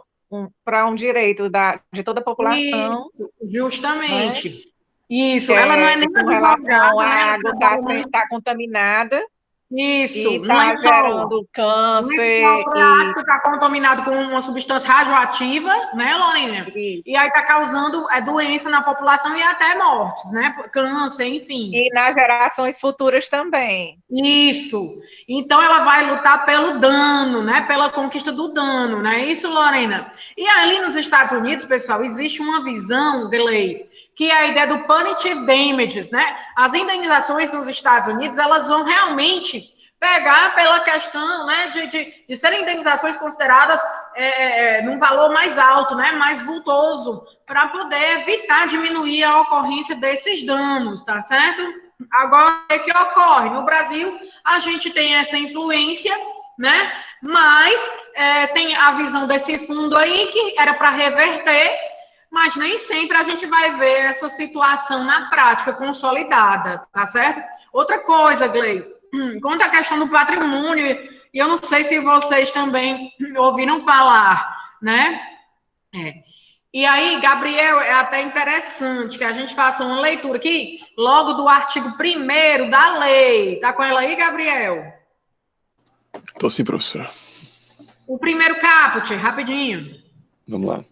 para um direito de toda a população, Isso, né? justamente. Isso, ela não é nem Com relação advogada, à né? Ela água trabalha estar contaminada e Isso, não é está só. gerando Não é só câncer o freato que está contaminado com uma substância radioativa, né, Lorena? E isso. aí está causando doença na população e até mortes, né? Câncer, enfim. E nas gerações futuras também. Isso. Então ela vai lutar pelo dano, né? Pela conquista do dano, não é isso, Lorena? E ali nos Estados Unidos, pessoal, existe uma visão de lei que é a ideia do punitive damages, né? As indenizações nos Estados Unidos, elas vão realmente pegar pela questão, né, de serem indenizações consideradas num valor mais alto, né, mais vultoso, para poder evitar diminuir a ocorrência desses danos, tá certo? Agora, o que ocorre? No Brasil, a gente tem essa influência, né, mas tem a visão desse fundo aí que era para reverter, mas nem sempre a gente vai ver essa situação na prática consolidada, tá certo? Outra coisa, Glei, quanto à questão do patrimônio, e eu não sei se vocês também ouviram falar, né? E aí, Gabriel, é até interessante que a gente faça uma leitura aqui, logo do artigo 1º da lei. Tá com ela aí, Gabriel? Tô sim, professor. O primeiro caput, rapidinho. Vamos lá.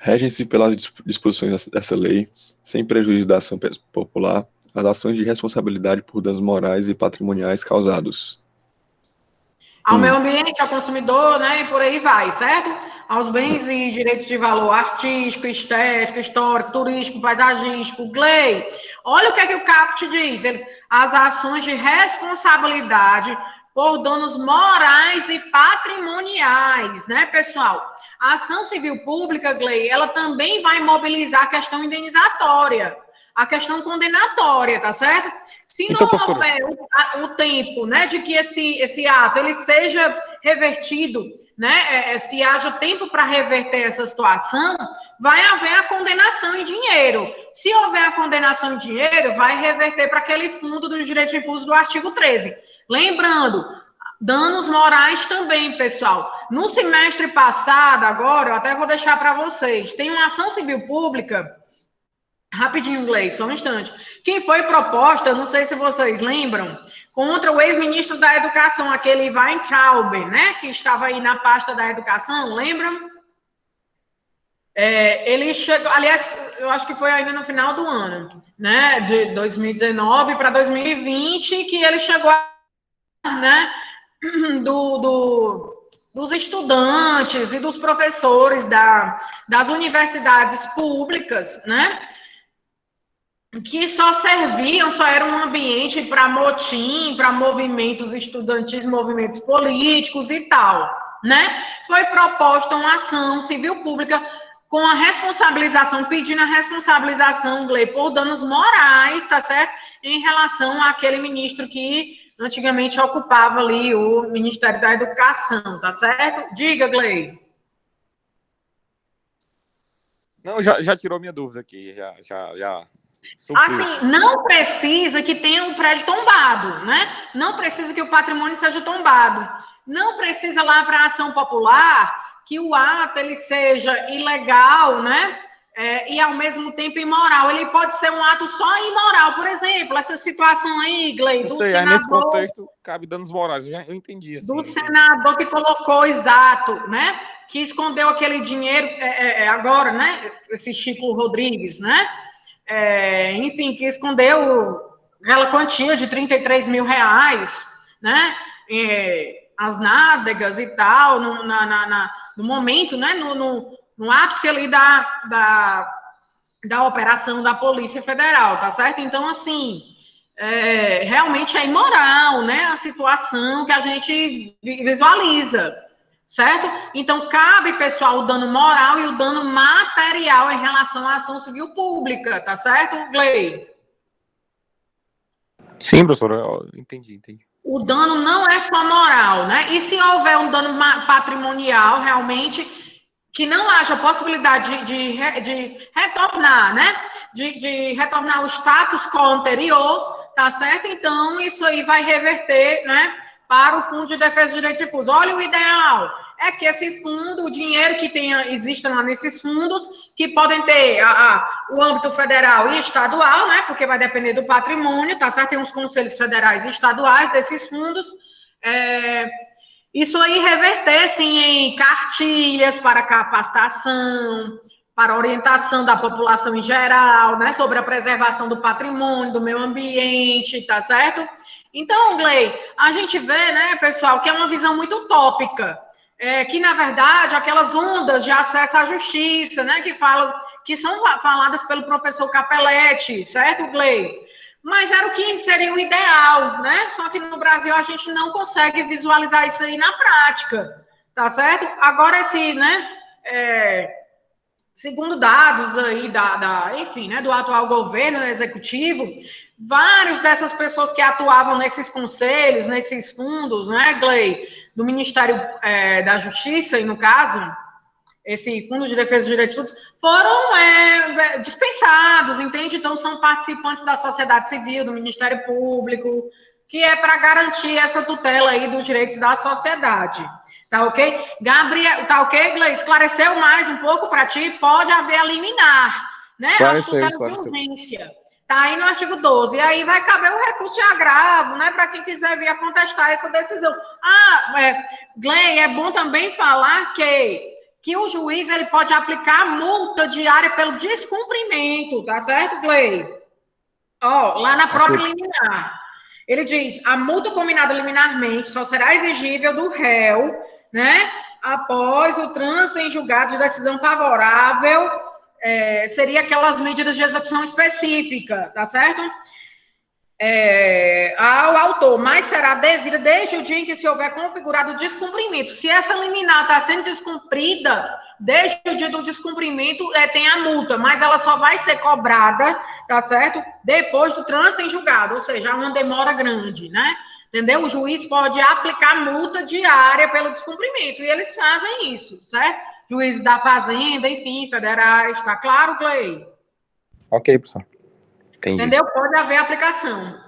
Regem-se pelas disposições dessa lei, sem prejuízo da ação popular, as ações de responsabilidade por danos morais e patrimoniais causados. Ao meio ambiente, ao consumidor, né? E por aí vai, certo? Aos bens e direitos de valor artístico, estético, histórico, turístico, paisagístico, Glei. Olha o que é que o caput diz. As ações de responsabilidade por danos morais e patrimoniais, né, pessoal? A ação civil pública, Glei, ela também vai mobilizar a questão indenizatória, a questão condenatória, tá certo? Se não Então, professor, houver o tempo, né, de que esse ato ele seja revertido, né, se haja tempo para reverter essa situação, vai haver a condenação em dinheiro. Se houver a condenação em dinheiro, vai reverter para aquele fundo dos direitos difusos do artigo 13. Lembrando, danos morais também, pessoal. No semestre passado, agora, eu até vou deixar para vocês, tem uma ação civil pública. Rapidinho, Gleice, só um instante. Quem foi proposta, não sei se vocês lembram, contra o ex-ministro da Educação, aquele Weintraub, né, que estava aí na pasta da Educação, lembram? Ele chegou, aliás, eu acho que foi ainda no final do ano, né, de 2019 para 2020, que ele chegou, né, dos estudantes e dos professores das universidades públicas, né, que só era um ambiente para motim, para movimentos estudantis, movimentos políticos e tal, né? Foi proposta uma ação civil pública com a responsabilização, pedindo a responsabilização, Glei, por danos morais, tá certo? Em relação àquele ministro que antigamente ocupava ali o Ministério da Educação, tá certo? Diga, Glei. Não, já tirou minha dúvida aqui, já supriu. Assim, não precisa que tenha um prédio tombado, né? Não precisa que o patrimônio seja tombado. Não precisa lá para a ação popular que o ato ele seja ilegal, né? E ao mesmo tempo imoral. Ele pode ser um ato só imoral, por exemplo, essa situação aí, Glei, do Aí senador. nesse contexto cabe danos morais, eu entendi. Assim, do senador que colocou exato, né? Que escondeu aquele dinheiro agora, né? Esse Chico Rodrigues, né? Enfim, que escondeu aquela quantia de 33 mil reais, né? As nádegas e tal, no momento, né? No ápice ali da operação da Polícia Federal, tá certo? Então, assim, realmente é imoral, né? A situação que a gente visualiza, certo? Então, cabe, pessoal, o dano moral e o dano material em relação à ação civil pública, tá certo, Glei? Sim, professora, eu entendi. O dano não é só moral, né? E se houver um dano patrimonial, realmente, que não haja possibilidade de retornar, né? De retornar o status quo anterior, tá certo? Então, isso aí vai reverter, né? Para o Fundo de Defesa dos Direitos Difusos. Olha, o ideal é que esse fundo, o dinheiro que exista lá nesses fundos, que podem ter o âmbito federal e estadual, né? Porque vai depender do patrimônio, tá certo? Tem uns conselhos federais e estaduais desses fundos. Isso aí revertessem em cartilhas para capacitação, para orientação da população em geral, né? Sobre a preservação do patrimônio, do meio ambiente, tá certo? Então, Glei, a gente vê, né, pessoal, que é uma visão muito utópica, que, na verdade, aquelas ondas de acesso à justiça, né, que são faladas pelo professor Capelletti, certo, Glei? Mas era o que seria o ideal, né? Só que no Brasil a gente não consegue visualizar isso aí na prática, tá certo? Agora, né, segundo dados aí enfim, né, do atual governo executivo, várias dessas pessoas que atuavam nesses conselhos, nesses fundos, né, Glei, do Ministério da Justiça, e no caso, esse Fundo de Defesa dos Direitos Humanos, foram dispensados, entende? Então, são participantes da sociedade civil, do Ministério Público, que é para garantir essa tutela aí dos direitos da sociedade. Tá ok? Gabriel, tá ok, Glei? Esclareceu mais um pouco para ti? Pode haver a liminar, né? Esclareceu. De urgência. Tá aí no artigo 12. E aí vai caber o recurso de agravo, né? Para quem quiser vir a contestar essa decisão. Glei, é bom também falar que o juiz ele pode aplicar multa diária pelo descumprimento, tá certo, Glei? Lá na própria liminar. Ele diz, a multa combinada liminarmente só será exigível do réu, né? Após o trânsito em julgado de decisão favorável, seria aquelas medidas de execução específica, tá certo? Ao autor, mas será devida desde o dia em que se houver configurado o descumprimento. Se essa liminar está sendo descumprida, desde o dia do descumprimento tem a multa, mas ela só vai ser cobrada, tá certo? Depois do trânsito em julgado, ou seja, há uma demora grande, né? Entendeu? O juiz pode aplicar multa diária pelo descumprimento, e eles fazem isso, certo? Juízes da Fazenda, enfim, federais, tá claro, Glei? Ok, professor. Entendi. Entendeu? Pode haver aplicação.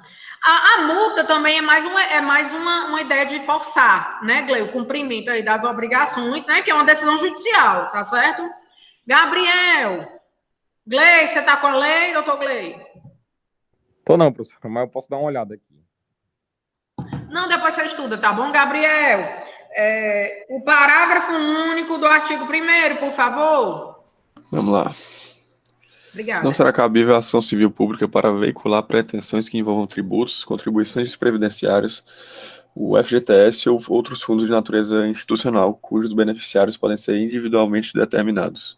A multa também é mais uma ideia de forçar, né, Glei? O cumprimento aí das obrigações, né? Que é uma decisão judicial, tá certo? Gabriel, Glei, você tá com a lei, doutor Glei? Tô não, professor, mas eu posso dar uma olhada aqui. Não, depois você estuda, tá bom, Gabriel? O parágrafo único do artigo 1º, por favor. Vamos lá. Obrigada. Não será cabível a ação civil pública para veicular pretensões que envolvam tributos, contribuições previdenciárias, o FGTS ou outros fundos de natureza institucional, cujos beneficiários podem ser individualmente determinados.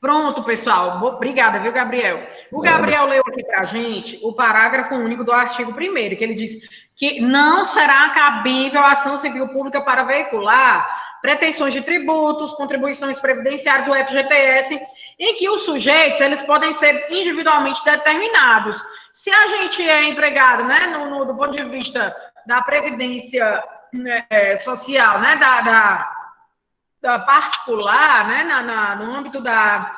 Pronto, pessoal. Obrigada, viu, Gabriel? O Gabriel leu aqui para a gente o parágrafo único do artigo 1º, que ele diz que não será cabível a ação civil pública para veicular pretensões de tributos, contribuições previdenciárias, o FGTS, em que os sujeitos eles podem ser individualmente determinados. Se a gente é empregado, né, do ponto de vista da previdência social, né, particular, né, no âmbito da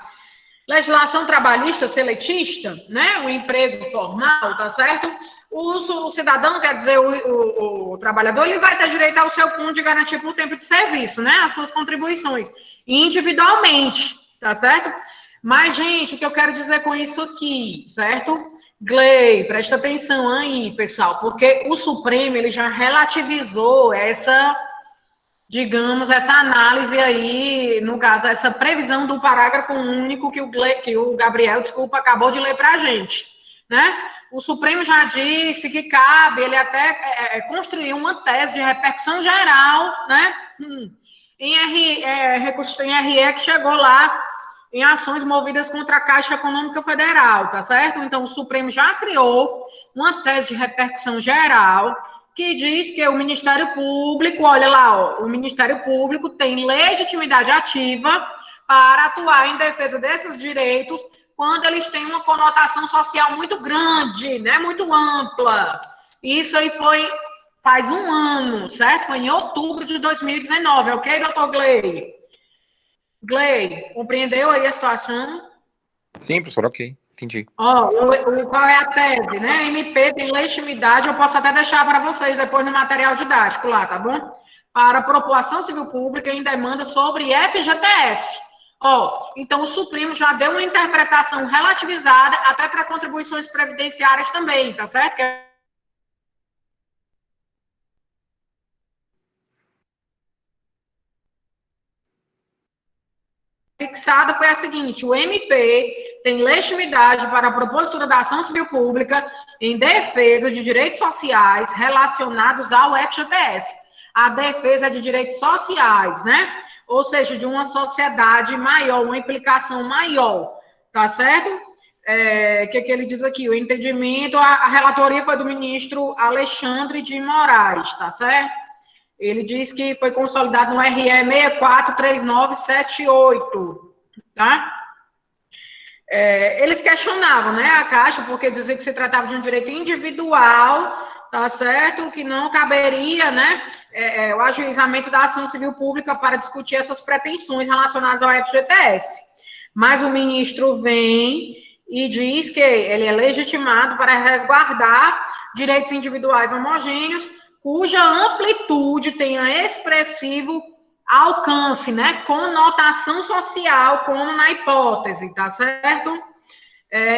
legislação trabalhista seletista, né, o emprego formal, tá certo? O cidadão, quer dizer, o trabalhador, ele vai ter direito ao seu fundo de garantia por tempo de serviço, né, as suas contribuições, individualmente, tá certo? Mas, gente, o que eu quero dizer com isso aqui, certo? Glei, presta atenção aí, pessoal, porque o Supremo, ele já relativizou essa, digamos, essa análise aí, no caso, essa previsão do parágrafo único que o Gabriel, desculpa, acabou de ler para a gente, né? O Supremo já disse que cabe ele até construir uma tese de repercussão geral, né? Recurso em RE que chegou lá em ações movidas contra a Caixa Econômica Federal, tá certo? Então, o Supremo já criou uma tese de repercussão geral que diz que o Ministério Público, olha lá, ó, o Ministério Público tem legitimidade ativa para atuar em defesa desses direitos quando eles têm uma conotação social muito grande, né, muito ampla. Isso aí foi faz um ano, certo? Foi em outubro de 2019, ok, doutor Glei? Glei, compreendeu aí a situação? Sim, professor, ok. Entendi. Ó, qual é a tese, né? A MP tem legitimidade, eu posso até deixar para vocês depois no material didático lá, tá bom? Para a população civil pública em demanda sobre FGTS. Ó, então o Supremo já deu uma interpretação relativizada até para contribuições previdenciárias também, tá certo? Fixada foi a seguinte: o MP tem legitimidade para a propositura da ação civil pública em defesa de direitos sociais relacionados ao FGTS. A defesa de direitos sociais, né? Ou seja, de uma sociedade maior, uma implicação maior, tá certo? O que ele diz aqui? O entendimento, a relatoria foi do ministro Alexandre de Moraes, tá certo? Ele diz que foi consolidado no RE 643978, tá? Eles questionavam, né, a Caixa, porque dizia que se tratava de um direito individual, tá certo? Que não caberia, né, o ajuizamento da ação civil pública para discutir essas pretensões relacionadas ao FGTS. Mas o ministro vem e diz que ele é legitimado para resguardar direitos individuais homogêneos cuja amplitude tenha expressivo alcance, né, conotação social, como na hipótese, tá certo?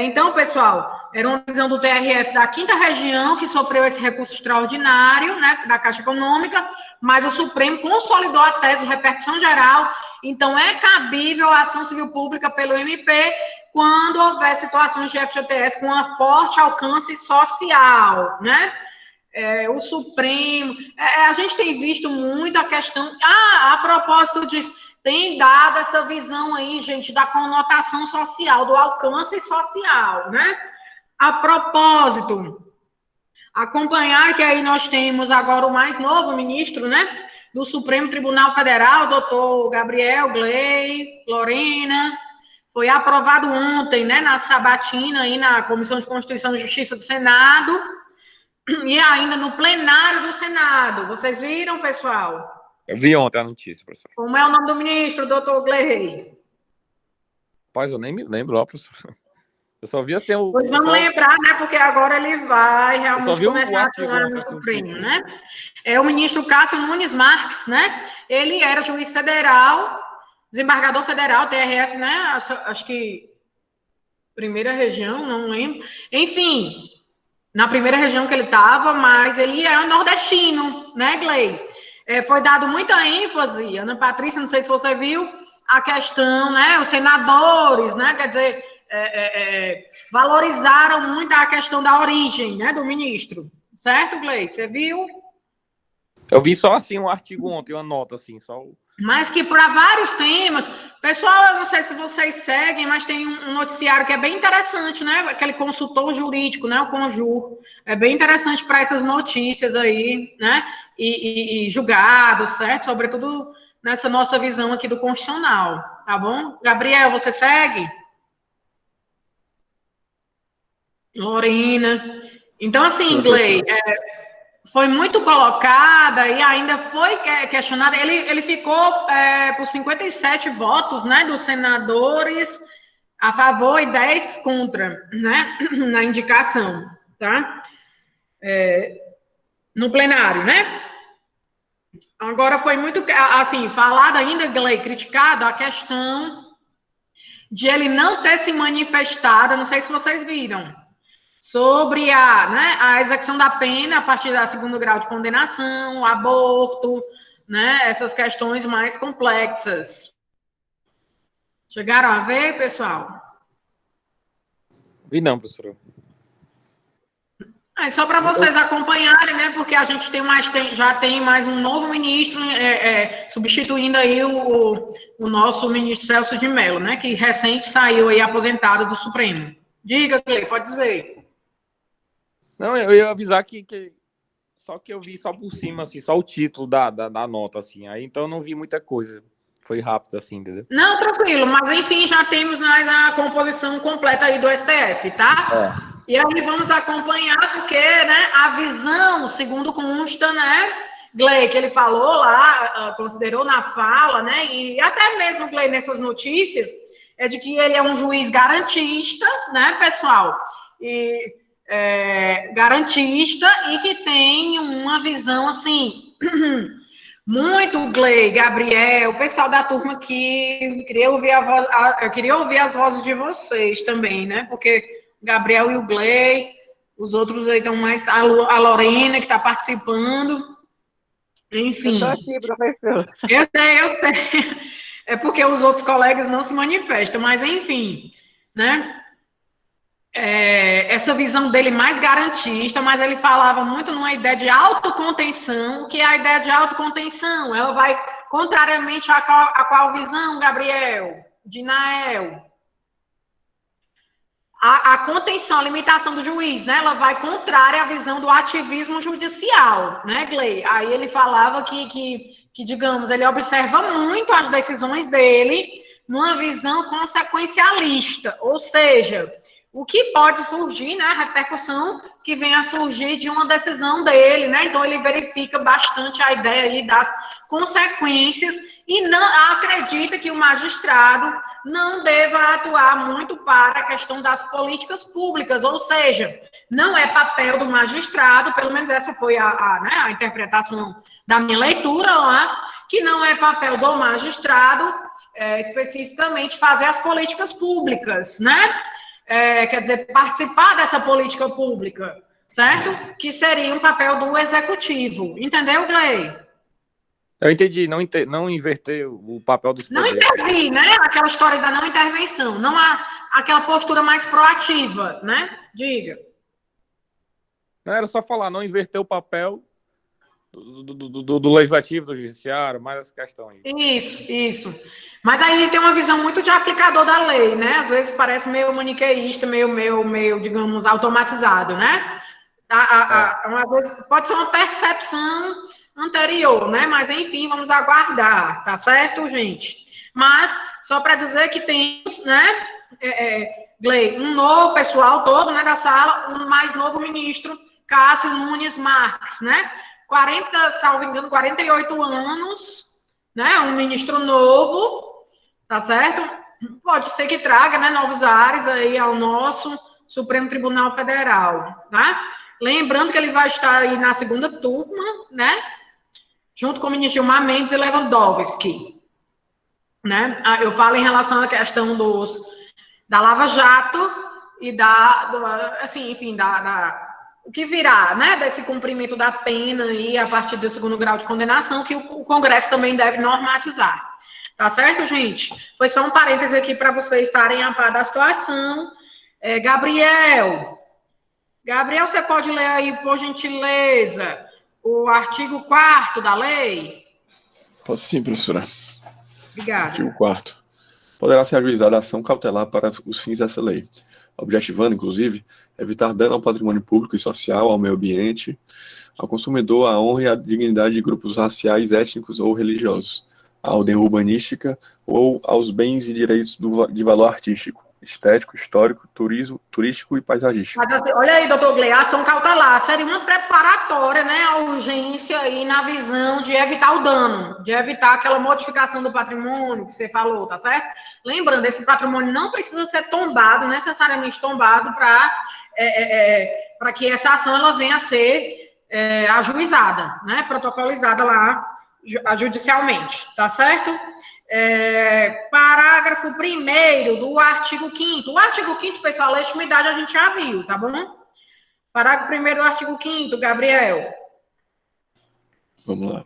Então, pessoal, era uma decisão do TRF da 5ª Região que sofreu esse recurso extraordinário, né, da Caixa Econômica, mas o Supremo consolidou a tese de repercussão geral, então é cabível a ação civil pública pelo MP quando houver situações de FGTS com um forte alcance social, né? O Supremo, a gente tem visto muito a questão, a propósito disso, tem dado essa visão aí, gente, da conotação social, do alcance social, né? A propósito, acompanhar que aí nós temos agora o mais novo ministro, né, do Supremo Tribunal Federal, doutor Gabriel Glei, Lorena, foi aprovado ontem, né, na sabatina, aí na Comissão de Constituição e Justiça do Senado, e ainda no plenário do Senado. Vocês viram, pessoal? Eu vi ontem a notícia, professor. Como é o nome do ministro, doutor Glei? Pois eu nem me lembro, ó, professor. Eu só vi assim o. Pois vamos lembrar, né? Porque agora ele vai realmente começar a atuar no Supremo, né? É o ministro Cássio Nunes Marques, né? Ele era juiz federal, desembargador federal, TRF, né? Acho que primeira região, não lembro. Enfim, na primeira região que ele estava, mas ele é um nordestino, né, Glei? Foi dado muita ênfase, Ana Patrícia, não sei se você viu, a questão, né, os senadores, né, quer dizer, valorizaram muito a questão da origem, né, do ministro, certo, Glei? Você viu? Eu vi só, assim, um artigo ontem, uma nota, assim, só... Mas que para vários temas, pessoal, eu não sei se vocês seguem, mas tem um noticiário que é bem interessante, né? Aquele consultor jurídico, né? O Conjur. É bem interessante para essas notícias aí, né? E julgados, certo? Sobretudo nessa nossa visão aqui do Constitucional, tá bom? Gabriel, você segue? Lorena. Então, assim, Glei, foi muito colocada e ainda foi questionada. Ele ficou por 57 votos, né, dos senadores a favor e 10 contra, né, na indicação, tá? No plenário, né? Agora foi muito, assim, falado ainda, Gley, criticado a questão de ele não ter se manifestado, não sei se vocês viram, sobre a execução da pena a partir do segundo grau de condenação, o aborto, né, essas questões mais complexas. Chegaram a ver, pessoal? Vi não, professor. Só para vocês acompanharem, né, porque a gente já tem mais um novo ministro, substituindo aí o nosso ministro Celso de Mello, né, que recente saiu aí aposentado do Supremo. Diga, Clê, pode dizer. Não, eu ia avisar que só que eu vi só por cima, assim, só o título da nota, assim, aí então eu não vi muita coisa. Foi rápido, assim, entendeu? Não, tranquilo, mas enfim, já temos mais a composição completa aí do STF, tá? E aí vamos acompanhar, porque, né, a visão, segundo consta, né, Gley, que ele falou lá, considerou na fala, né, e até mesmo, Gley, nessas notícias, é de que ele é um juiz garantista, né, pessoal? Garantista e que tem uma visão, assim, muito, Gley, Gabriel, o pessoal da turma que eu queria ouvir as vozes de vocês também, né? Porque o Gabriel e o Gley, os outros aí estão mais, a Lorena que está participando, enfim. Eu estou aqui, professor. Eu sei. É porque os outros colegas não se manifestam, mas enfim, né? Essa visão dele mais garantista, mas ele falava muito numa ideia de autocontenção, que é a ideia de autocontenção. Ela vai contrariamente a qual visão, Gabriel? De Nael? A contenção, a limitação do juiz, né? Ela vai contrária à visão do ativismo judicial, né, Gley? Aí ele falava que, digamos, ele observa muito as decisões dele numa visão consequencialista, ou seja, o que pode surgir, né, a repercussão que vem a surgir de uma decisão dele, né? Então ele verifica bastante a ideia aí das consequências e não acredita que o magistrado não deva atuar muito para a questão das políticas públicas, ou seja, não é papel do magistrado, pelo menos essa foi a interpretação da minha leitura lá, que não é papel do magistrado especificamente fazer as políticas públicas, né? Quer dizer, participar dessa política pública, certo? Que seria um papel do executivo. Entendeu, Gley? Eu entendi, não inverter o papel dos poderes. Não intervir, né? Aquela história da não intervenção, não há aquela postura mais proativa, né? Diga. Não, era só falar, não inverter o papel do legislativo, do judiciário, mais essa questão aí. Isso. Mas aí tem uma visão muito de aplicador da lei, né? Às vezes parece meio maniqueísta, meio digamos, automatizado, né? Às vezes pode ser uma percepção anterior, né? Mas, enfim, vamos aguardar, tá certo, gente? Mas, só para dizer que temos, né, Gley, um novo pessoal todo, né, da sala, um mais novo ministro, Cássio Nunes Marques, né? 48 anos, né? Um ministro novo, tá certo? Pode ser que traga, né, novos ares aí ao nosso Supremo Tribunal Federal, tá? Lembrando que ele vai estar aí na segunda turma, né? Junto com o ministro Gilmar Mendes e Lewandowski, né? Eu falo em relação à questão da Lava Jato e o que virá, né, desse cumprimento da pena aí a partir do segundo grau de condenação, que o Congresso também deve normatizar. Tá certo, gente? Foi só um parêntese aqui para vocês estarem a par da situação. Gabriel, você pode ler aí, por gentileza, o artigo 4º da lei? Posso sim, professora. Obrigada. Artigo 4º. Poderá ser ajuizada ação cautelar para os fins dessa lei, objetivando, inclusive, evitar dano ao patrimônio público e social, ao meio ambiente, ao consumidor, à honra e à dignidade de grupos raciais, étnicos ou religiosos, à ordem urbanística ou aos bens e direitos de valor artístico, estético, histórico, turístico e paisagístico. Mas, assim, olha aí, doutor Gley, a ação cautelar seria uma preparatória, né, à urgência e na visão de evitar o dano, de evitar aquela modificação do patrimônio que você falou, tá certo? Lembrando, esse patrimônio não precisa ser tombado, necessariamente tombado, para que essa ação ela venha a ser ajuizada, né, protocolizada lá judicialmente, tá certo? Parágrafo 1º do artigo 5º. O artigo 5º, pessoal, a legitimidade a gente já viu, tá bom? Parágrafo 1º do artigo 5º, Gabriel. Vamos lá.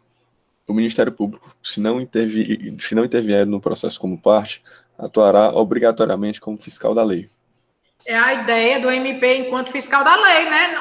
O Ministério Público, se não intervier no processo como parte, atuará obrigatoriamente como fiscal da lei. É a ideia do MP enquanto fiscal da lei, né?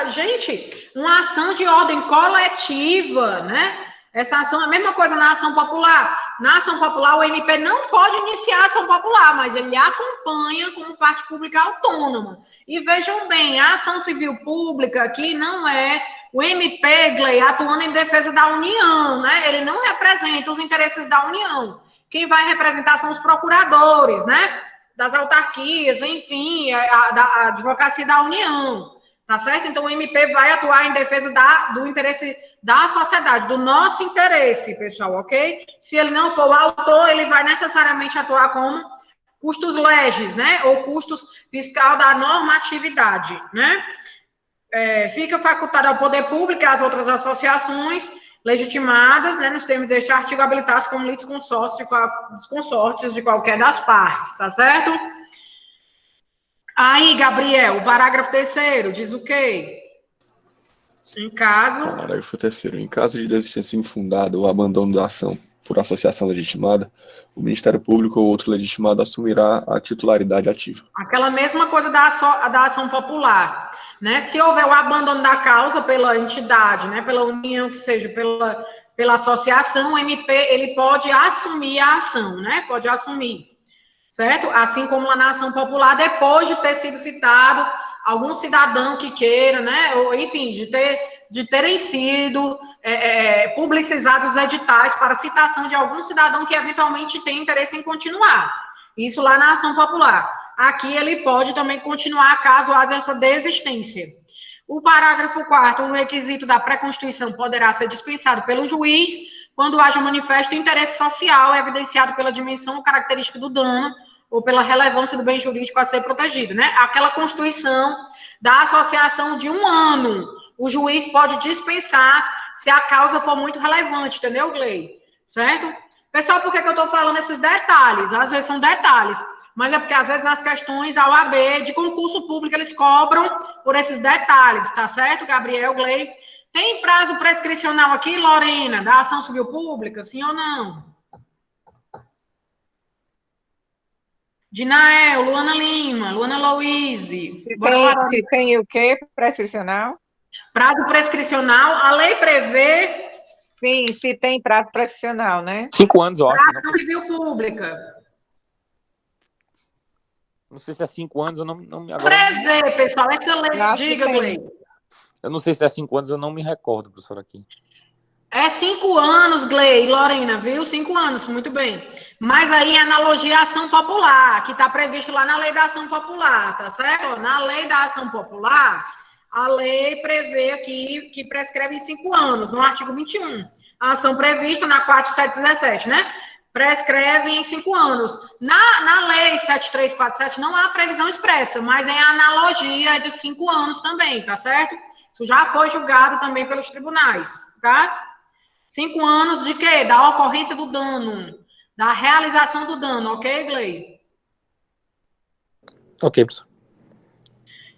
Gente, uma ação de ordem coletiva, né? Essa ação é a mesma coisa na ação popular. Na ação popular, o MP não pode iniciar a ação popular, mas ele acompanha como parte pública autônoma. E vejam bem, a ação civil pública aqui não é o MP, Gley, atuando em defesa da União, né? Ele não representa os interesses da União. Quem vai representar são os procuradores, né? Das autarquias, enfim, a advocacia da União, tá certo? Então, o MP vai atuar em defesa do interesse da sociedade, do nosso interesse, pessoal, ok? Se ele não for o autor, ele vai necessariamente atuar como custos legis, né? Ou custos fiscal da normatividade, né? Fica facultado ao poder público e às outras associações legitimadas, né, nos termos deste artigo, habilitar-se como litisconsortes de qualquer das partes, tá certo? Aí, Gabriel, o parágrafo 3º diz o quê? Parágrafo 3º. Em caso de desistência infundada ou abandono da ação por associação legitimada, o Ministério Público ou outro legitimado assumirá a titularidade ativa. Aquela mesma coisa da ação popular, né? Se houver o abandono da causa pela entidade, né, pela união, que seja pela associação, o MP ele pode assumir a ação, né? Pode assumir, certo? Assim como lá na ação popular, depois de ter sido citado algum cidadão que queira, né? Ou, enfim, de terem sido publicizados os editais para citação de algum cidadão que eventualmente tem interesse em continuar. Isso lá na ação popular. Aqui ele pode também continuar caso haja essa desistência. O parágrafo 4º, o requisito da pré-constituição poderá ser dispensado pelo juiz quando haja manifesto interesse social evidenciado pela dimensão ou característica do dano ou pela relevância do bem jurídico a ser protegido, né? Aquela constituição da associação de 1 ano, o juiz pode dispensar se a causa for muito relevante, entendeu, Gley? Certo? Pessoal, por que eu estou falando esses detalhes? Às vezes são detalhes, mas é porque às vezes nas questões da OAB, de concurso público, eles cobram por esses detalhes, tá certo, Gabriel, Gley? Tem prazo prescricional aqui, Lorena, da ação civil pública, sim ou não? Dinael, Luana Lima, Luana Louise. Se tem o quê? Prescricional? Prazo prescricional, a lei prevê... Sim, se tem prazo prescricional, né? 5 anos, eu acho. Ação civil pública. Não sei se é 5 anos, eu não me agora. Prevê, pessoal, essa lei, diga, Gley. Eu não sei se é 5 anos, eu não me recordo, professor, aqui. É 5 anos, Gley, Lorena, viu? 5 anos, muito bem. Mas aí, analogia à ação popular, que está previsto lá na lei da ação popular, tá certo? Na lei da ação popular, a lei prevê aqui que prescreve em 5 anos, no artigo 21. A ação prevista na 4717, né? Prescreve em 5 anos. Na lei 7347 não há previsão expressa, mas em analogia de 5 anos também, tá certo? Isso já foi julgado também pelos tribunais, tá? 5 anos de quê? Da ocorrência do dano, da realização do dano, ok, Gley? Ok, professor.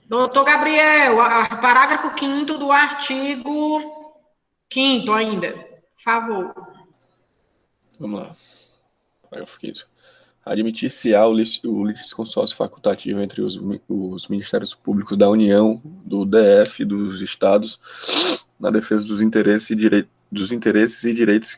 Doutor Gabriel, parágrafo 5º do artigo 5º ainda, por favor. Vamos lá. Parágrafo 5º. Admitir-se-á o litisconsórcio facultativo entre os Ministérios Públicos da União, do DF e dos Estados na defesa dos interesses e direitos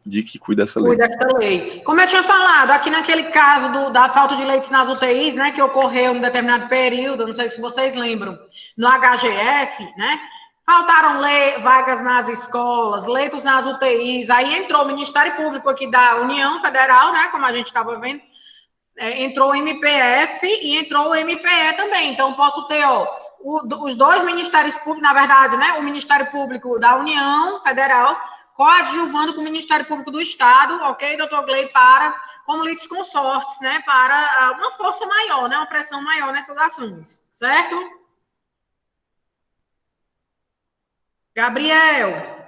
de que cuida essa lei. Cuida essa lei. Como eu tinha falado, aqui naquele caso da falta de leitos nas UTIs, né, que ocorreu em um determinado período, não sei se vocês lembram, no HGF, né, faltaram vagas nas escolas, leitos nas UTIs, aí entrou o Ministério Público aqui da União Federal, né, como a gente estava vendo, entrou o MPF e entrou o MPE também. Então, posso ter, os dois ministérios públicos, na verdade, né? O Ministério Público da União Federal coadjuvando com o Ministério Público do Estado, ok, doutor Gley, como litisconsortes, né? Para uma força maior, né? Uma pressão maior nessas ações, certo? Gabriel.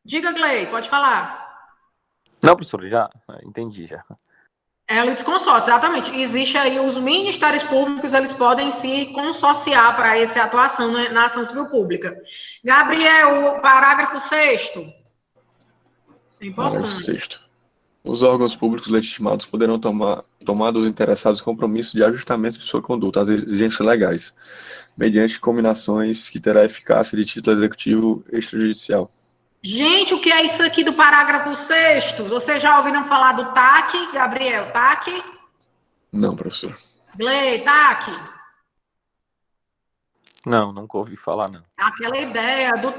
Diga, Gley, pode falar. Não, professor, já entendi já. Litisconsórcio, exatamente. Existe aí os ministérios públicos, eles podem se consorciar para essa atuação na ação civil pública. Gabriel, o parágrafo 6º. Parágrafo 6º. Os órgãos públicos legitimados poderão tomar dos interessados compromissos de ajustamento de sua conduta às exigências legais, mediante combinações que terá eficácia de título executivo extrajudicial. Gente, o que é isso aqui do parágrafo 6º? Vocês já ouviram falar do TAC, Gabriel? TAC? Não, professor. Gley, TAC? Não, nunca ouvi falar, não. Aquela ideia do...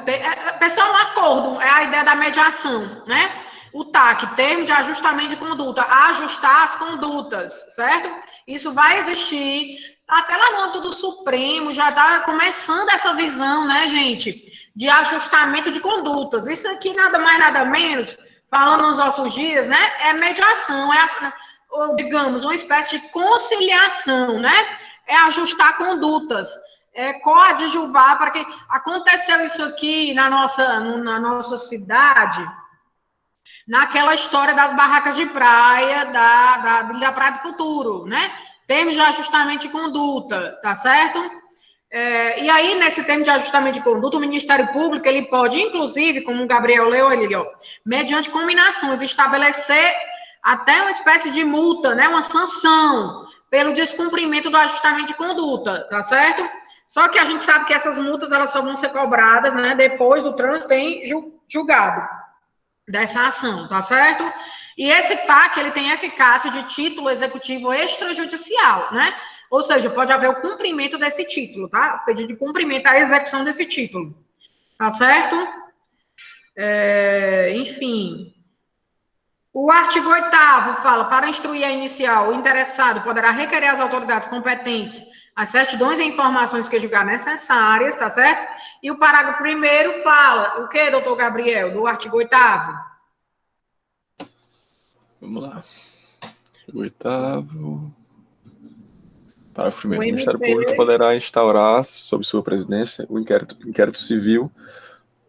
Pessoal, um acordo, é a ideia da mediação, né? O TAC, termo de ajustamento de conduta, ajustar as condutas, certo? Isso vai existir, até lá no âmbito do Supremo, já está começando essa visão, né, gente? De ajustamento de condutas. Isso aqui, nada mais, nada menos, falando nos nossos dias, né? É mediação, ou, digamos, uma espécie de conciliação, né? É ajustar condutas, é coadjuvar para que... Aconteceu isso aqui na nossa cidade, naquela história das barracas de praia, da Praia do Futuro, né? Termos de ajustamento de conduta, tá certo? E aí, nesse termo de ajustamento de conduta, o Ministério Público, ele pode, inclusive, como o Gabriel leu ali, mediante combinações, estabelecer até uma espécie de multa, né, uma sanção, pelo descumprimento do ajustamento de conduta, tá certo? Só que a gente sabe que essas multas, elas só vão ser cobradas, né, depois do trânsito em julgado dessa ação, tá certo? E esse TAC, ele tem eficácia de título executivo extrajudicial, né? Ou seja, pode haver o cumprimento desse título, tá? O pedido de cumprimento, a execução desse título. Tá certo? Enfim. O artigo 8º fala, para instruir a inicial, o interessado poderá requerer às autoridades competentes as certidões e informações que julgar necessárias, tá certo? E o parágrafo 1º fala, o que, doutor Gabriel, do artigo 8º? Vamos lá. Artigo 8º... Parágrafo 1º. O Ministério Público poderá instaurar, sob sua presidência, o inquérito civil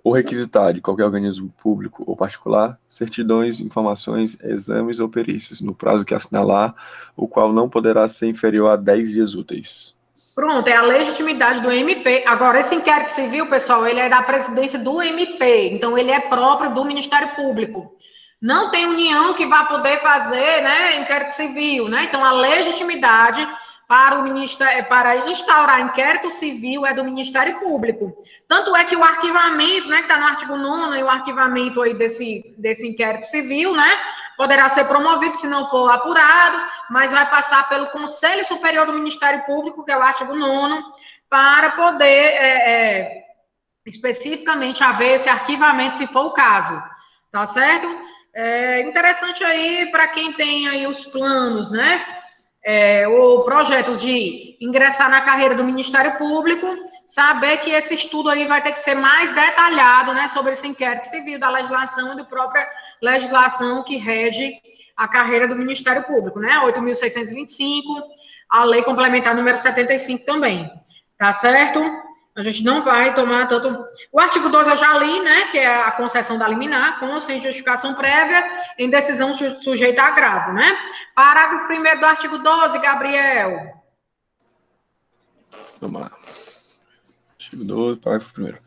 ou requisitar de qualquer organismo público ou particular certidões, informações, exames ou perícias, no prazo que assinalar, o qual não poderá ser inferior a 10 dias úteis. Pronto, é a legitimidade do MP. Agora, esse inquérito civil, pessoal, ele é da presidência do MP, então ele é próprio do Ministério Público. Não tem união que vá poder fazer, né, inquérito civil, né? Então, a legitimidade para instaurar inquérito civil é do Ministério Público. Tanto é que o arquivamento, né, que está no artigo 9º, e o arquivamento aí desse inquérito civil, né, poderá ser promovido se não for apurado, mas vai passar pelo Conselho Superior do Ministério Público, que é o artigo 9º, para poder especificamente haver esse arquivamento, se for o caso. Tá certo? Interessante aí para quem tem aí os planos, né? Ou projetos de ingressar na carreira do Ministério Público, saber que esse estudo aí vai ter que ser mais detalhado, né, sobre esse inquérito civil da legislação e da própria legislação que rege a carreira do Ministério Público, né, 8.625, a lei complementar número 75 também, tá certo? A gente não vai tomar tanto... O artigo 2 eu já li, né, que é a concessão da liminar, com ou sem justificação prévia, em decisão sujeita a agravo, né? Parágrafo 1º do artigo 12, Gabriel. Vamos lá. Artigo 12, parágrafo 1º.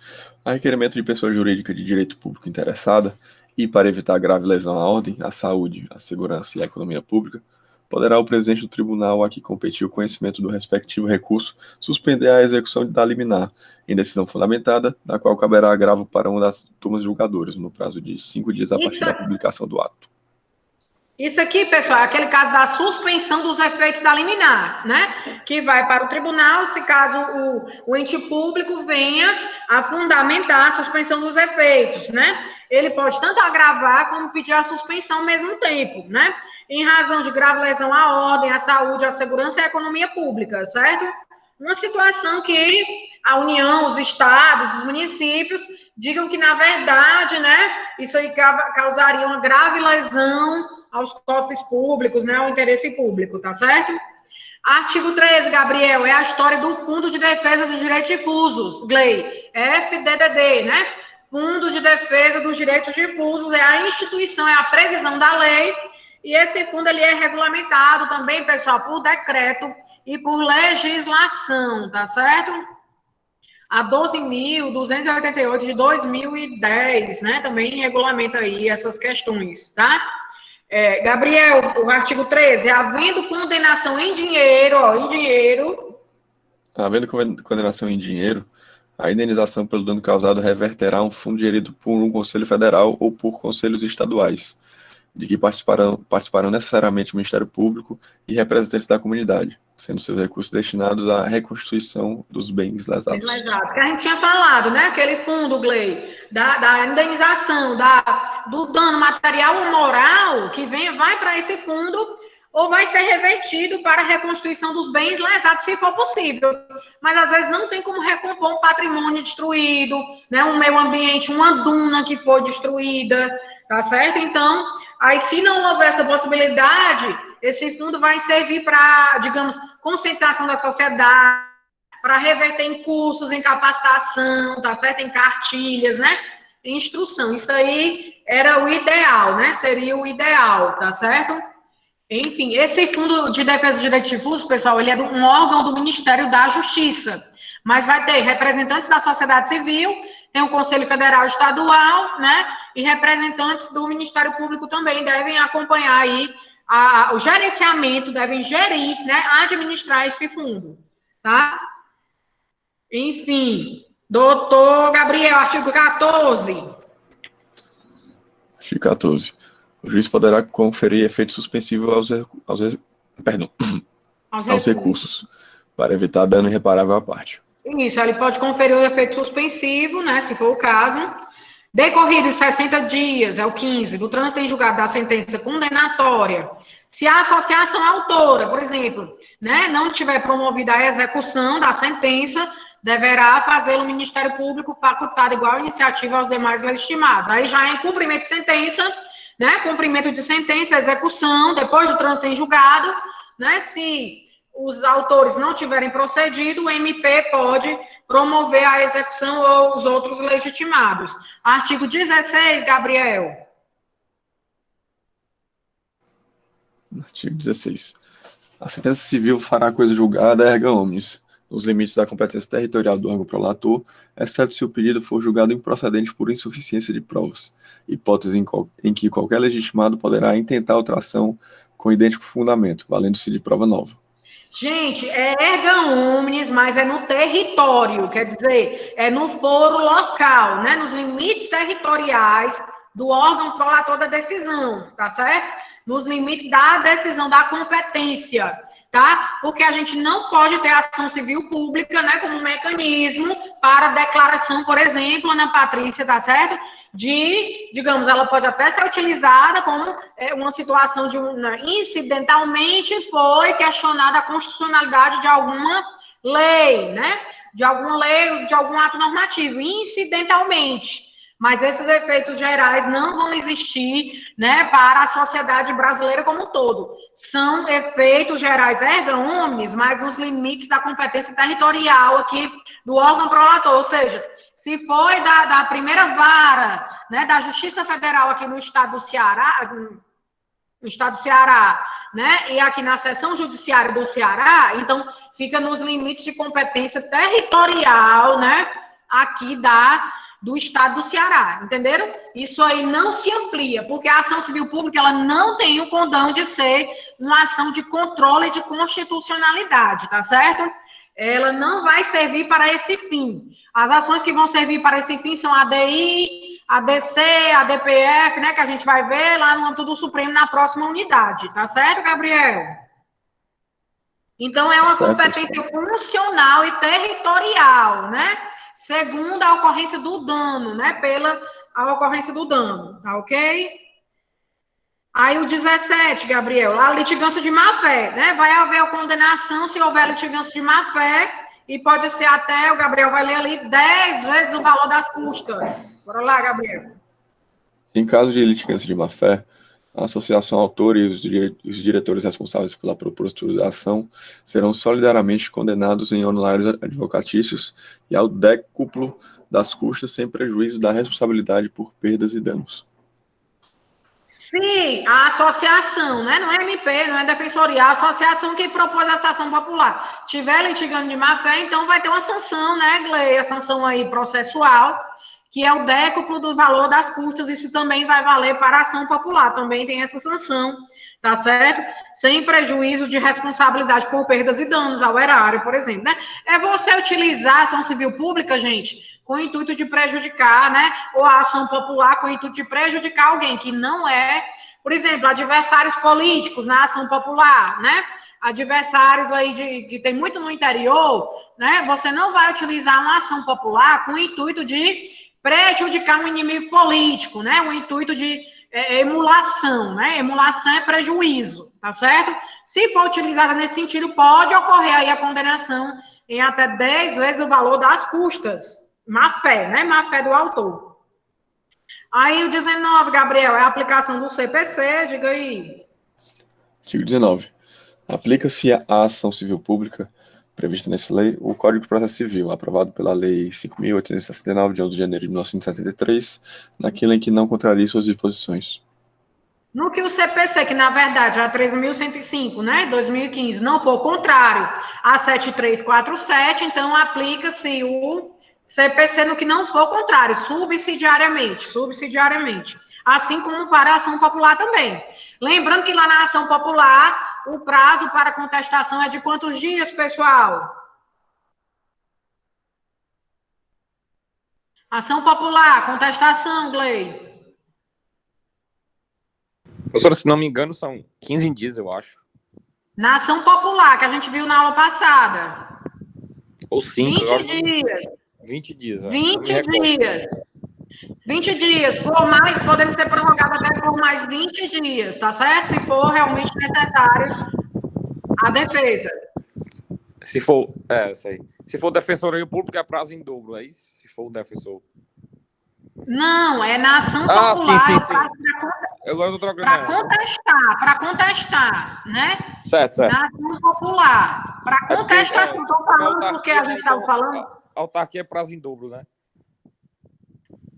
A requerimento de pessoa jurídica de direito público interessada e para evitar grave lesão à ordem, à saúde, à segurança e à economia pública, poderá o presidente do tribunal a que competir o conhecimento do respectivo recurso suspender a execução da liminar, em decisão fundamentada, na qual caberá agravo para uma das turmas julgadoras, no prazo de 5 dias a partir da publicação do ato. Isso aqui, pessoal, é aquele caso da suspensão dos efeitos da liminar, né? Que vai para o tribunal, se caso o ente público venha a fundamentar a suspensão dos efeitos, né? Ele pode tanto agravar como pedir a suspensão ao mesmo tempo, né? em razão de grave lesão à ordem, à saúde, à segurança e à economia pública, certo? Uma situação que a União, os estados, os municípios digam que, na verdade, né, isso aí causaria uma grave lesão aos cofres públicos, né, ao interesse público, tá certo? Artigo 13, Gabriel, é a história do Fundo de Defesa dos Direitos Difusos, GLEI, FDDD, né? Fundo de Defesa dos Direitos Difusos, é a instituição, é a previsão da lei, e esse fundo ele é regulamentado também, pessoal, por decreto e por legislação, tá certo? A 12.288 de 2010, né? Também regulamenta aí essas questões, tá? Gabriel, o artigo 13, havendo condenação em dinheiro, ó, em dinheiro. Havendo condenação em dinheiro, a indenização pelo dano causado reverterá a um fundo gerido por um Conselho Federal ou por conselhos estaduais, de que participarão necessariamente o Ministério Público e representantes da comunidade, sendo seus recursos destinados à reconstituição dos bens lesados. Que a gente tinha falado, né? Aquele fundo, Glei, da indenização, do dano material ou moral, que vai para esse fundo, ou vai ser revertido para a reconstituição dos bens lesados, se for possível. Mas, às vezes, não tem como recompor um patrimônio destruído, né? Um meio ambiente, uma duna que foi destruída, tá certo? Então, aí, se não houver essa possibilidade, esse fundo vai servir para, digamos, conscientização da sociedade, para reverter em cursos, em capacitação, tá certo? Em cartilhas, né? Em instrução. Isso aí era o ideal, né? Seria o ideal, tá certo? Enfim, esse Fundo de Defesa dos Direitos Difusos, pessoal, ele é um órgão do Ministério da Justiça, mas vai ter representantes da sociedade civil, tem o Conselho Federal Estadual, né? E representantes do Ministério Público também devem acompanhar aí o gerenciamento, devem gerir, né? Administrar esse fundo, tá? Enfim, doutor Gabriel, artigo 14. Artigo 14. O juiz poderá conferir efeito suspensivo aos recursos, para evitar dano irreparável à parte. Isso, ele pode conferir o efeito suspensivo, né, se for o caso. Decorridos 60 dias, é o 15, do trânsito em julgado da sentença condenatória, se a associação autora, por exemplo, né, não tiver promovida a execução da sentença, deverá fazê-lo o Ministério Público facultado igual iniciativa aos demais legitimados. Aí já é em cumprimento de sentença, né, cumprimento de sentença, execução, depois do trânsito em julgado, né, se os autores não tiverem procedido, o MP pode promover a execução ou os outros legitimados. Artigo 16, Gabriel. Artigo 16. A sentença civil fará coisa julgada erga omnes, nos limites da competência territorial do órgão prolator, exceto se o pedido for julgado improcedente por insuficiência de provas, hipótese em que qualquer legitimado poderá intentar outra ação com idêntico fundamento, valendo-se de prova nova. Gente, é erga omnes, mas é no território, quer dizer, é no foro local, né, nos limites territoriais do órgão prolator da decisão, tá certo? Nos limites da decisão, da competência, tá? Porque a gente não pode ter ação civil pública, né, como mecanismo para declaração, por exemplo, Ana Patrícia, tá certo? Digamos, ela pode até ser utilizada como uma situação de incidentalmente foi questionada a constitucionalidade de alguma lei, né? De alguma lei, de algum ato normativo, incidentalmente. Mas esses efeitos gerais não vão existir, né, para a sociedade brasileira como um todo. São efeitos gerais erga omnes, mas nos limites da competência territorial aqui do órgão prolator, ou seja, se foi da primeira vara, né, da Justiça Federal aqui no estado do Ceará, né, e aqui na seção judiciária do Ceará, então fica nos limites de competência territorial, né, aqui do estado do Ceará, entenderam? Isso aí não se amplia, porque a ação civil pública, ela não tem o condão de ser uma ação de controle de constitucionalidade, tá certo? Ela não vai servir para esse fim. As ações que vão servir para esse fim são a ADI, a DC, a DPF, né, que a gente vai ver lá no âmbito do Supremo na próxima unidade, tá certo, Gabriel? Então, é uma competência funcional e territorial, né? Segundo a ocorrência do dano, né? Pela a ocorrência do dano, tá ok? Aí o 17, Gabriel, a litigância de má-fé, né? Vai haver a condenação se houver litigância de má-fé e pode ser até, o Gabriel vai ler ali, 10 vezes o valor das custas. Bora lá, Gabriel. Em caso de litigância de má-fé, a associação autora e os diretores responsáveis pela propositura da ação serão solidariamente condenados em honorários advocatícios e ao décuplo das custas, sem prejuízo da responsabilidade por perdas e danos. Se a associação, né, não é MP, não é defensoria, a associação que propôs essa ação popular tiver litigando de má-fé, então vai ter uma sanção, né, Glei, a sanção aí processual, que é o décuplo do valor das custas, isso também vai valer para a ação popular, também tem essa sanção, tá certo? Sem prejuízo de responsabilidade por perdas e danos ao erário, por exemplo, né? É você utilizar a ação civil pública, gente, com o intuito de prejudicar, né? Ou a ação popular com o intuito de prejudicar alguém que não é, por exemplo, adversários políticos na ação popular, né? Adversários aí que tem muito no interior, né? Você não vai utilizar uma ação popular com o intuito de prejudicar um inimigo político, né? O intuito de emulação, né? Emulação é prejuízo, tá certo? Se for utilizada nesse sentido, pode ocorrer aí a condenação em até 10 vezes o valor das custas. Má-fé, né? Má-fé do autor. Aí o 19, Gabriel, é a aplicação do CPC, diga aí. Artigo 19. Aplica-se à ação civil pública prevista nessa lei o Código de Processo Civil, aprovado pela Lei 5.869, de 11 de janeiro de 1973, naquilo em que não contrarie suas disposições. No que o CPC, que na verdade é a 13.105, né, 2015, não for contrário a 7347, então aplica-se o CPC no que não for contrário, subsidiariamente, assim como para a ação popular também. Lembrando que lá na ação popular, o prazo para contestação é de quantos dias, pessoal? Ação popular, contestação, Glei. Professora, se não me engano, são 15 dias, eu acho. Na ação popular, que a gente viu na aula passada. Ou 5. 20 dias. 20 dias. 20 dias. 20 dias. Por mais, podendo ser prorrogado até por mais 20 dias, tá certo? Se for realmente necessário a defesa. Se for, sei. Se for defensoria pública, é prazo em dobro, é isso? Se for o defensor. Não, é na ação popular. Sim. Agora eu tô trocando. Para contestar, né? Certo. Na ação popular. Para contestação, estou falando porque a gente estava falando. Autarquia é prazo em dobro, né?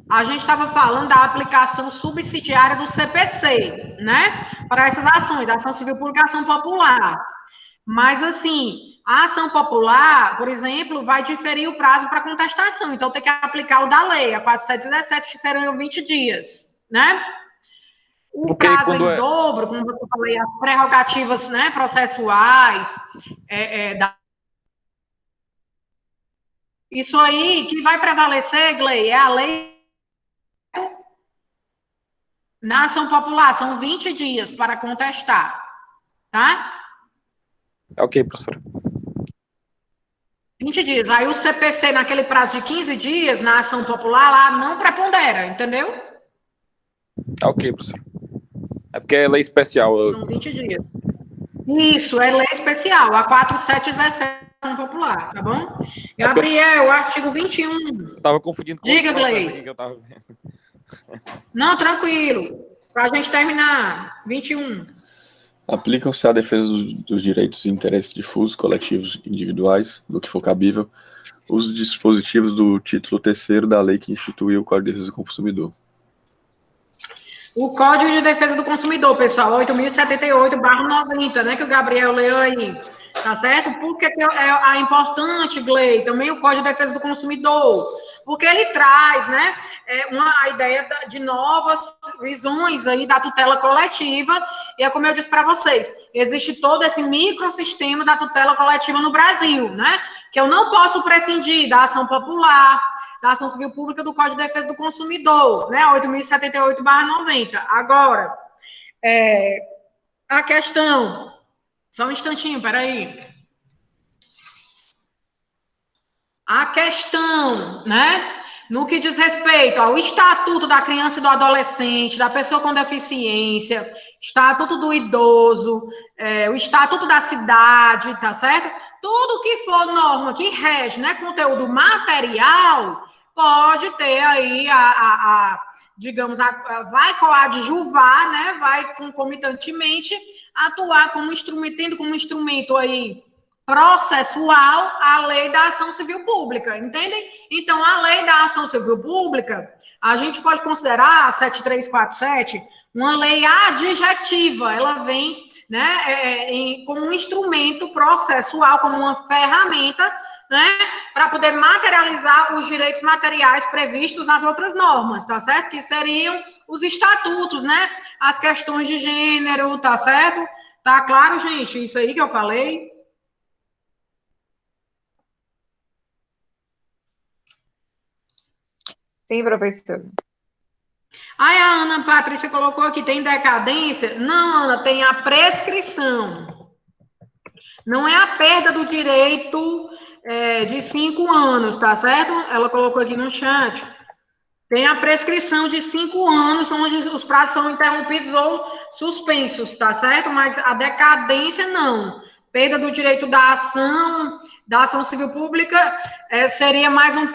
A gente estava falando da aplicação subsidiária do CPC, né? Para essas ações, da ação civil pública e ação popular. Mas, assim, a ação popular, por exemplo, vai diferir o prazo para contestação. Então, tem que aplicar o da lei, a 4717, que serão 20 dias, né? O prazo em dobro, como você falou, as prerrogativas, né, processuais, isso aí que vai prevalecer, Glei, é a lei na ação popular, são 20 dias para contestar, tá? Ok, professora. 20 dias. Aí o CPC, naquele prazo de 15 dias, na ação popular, lá não prepondera, entendeu? Ok, professora. É porque é lei especial. São 20 dias. Isso, é lei especial, a 4717 ação popular, tá bom? Gabriel, artigo 21. Eu estava confundindo com Diga, o processo Glei. aqui que eu estava vendo. Não, tranquilo. Para a gente terminar. 21. Aplicam-se à defesa dos direitos e interesses difusos, coletivos e individuais, no que for cabível, os dispositivos do título 3º da lei que instituiu o Código de Defesa do Consumidor. O Código de Defesa do Consumidor, pessoal, 8.078/90, né, que o Gabriel leu aí, tá certo? Por que é importante, Glei, também o Código de Defesa do Consumidor? Porque ele traz, né, a ideia de novas visões aí da tutela coletiva, e é como eu disse para vocês, existe todo esse microsistema da tutela coletiva no Brasil, né, que eu não posso prescindir da ação popular, da ação civil pública do Código de Defesa do Consumidor, né, 8.078/90. Agora, a questão, só um instantinho, peraí. A questão, né, no que diz respeito ao Estatuto da Criança e do Adolescente, da pessoa com deficiência, Estatuto do Idoso, o Estatuto da Cidade, tá certo? Tudo que for norma que rege, né, conteúdo material, pode ter aí digamos, vai coadjuvar, né, vai concomitantemente atuar como instrumento, tendo como instrumento aí processual a lei da ação civil pública, entendem? Então, a lei da ação civil pública, a gente pode considerar a 7347 uma lei adjetiva, ela vem, né, como um instrumento processual, como uma ferramenta, né, para poder materializar os direitos materiais previstos nas outras normas, tá certo? Que seriam os estatutos, né, as questões de gênero, tá certo? Tá claro, gente? Isso aí que eu falei. Sim, professor. Aí a Ana Patrícia colocou aqui, tem decadência? Não, Ana, tem a prescrição. Não é a perda do direito de 5 anos, tá certo? Ela colocou aqui no chat. Tem a prescrição de 5 anos, onde os prazos são interrompidos ou suspensos, tá certo? Mas a decadência, não. Perda do direito da ação civil pública, seria mais um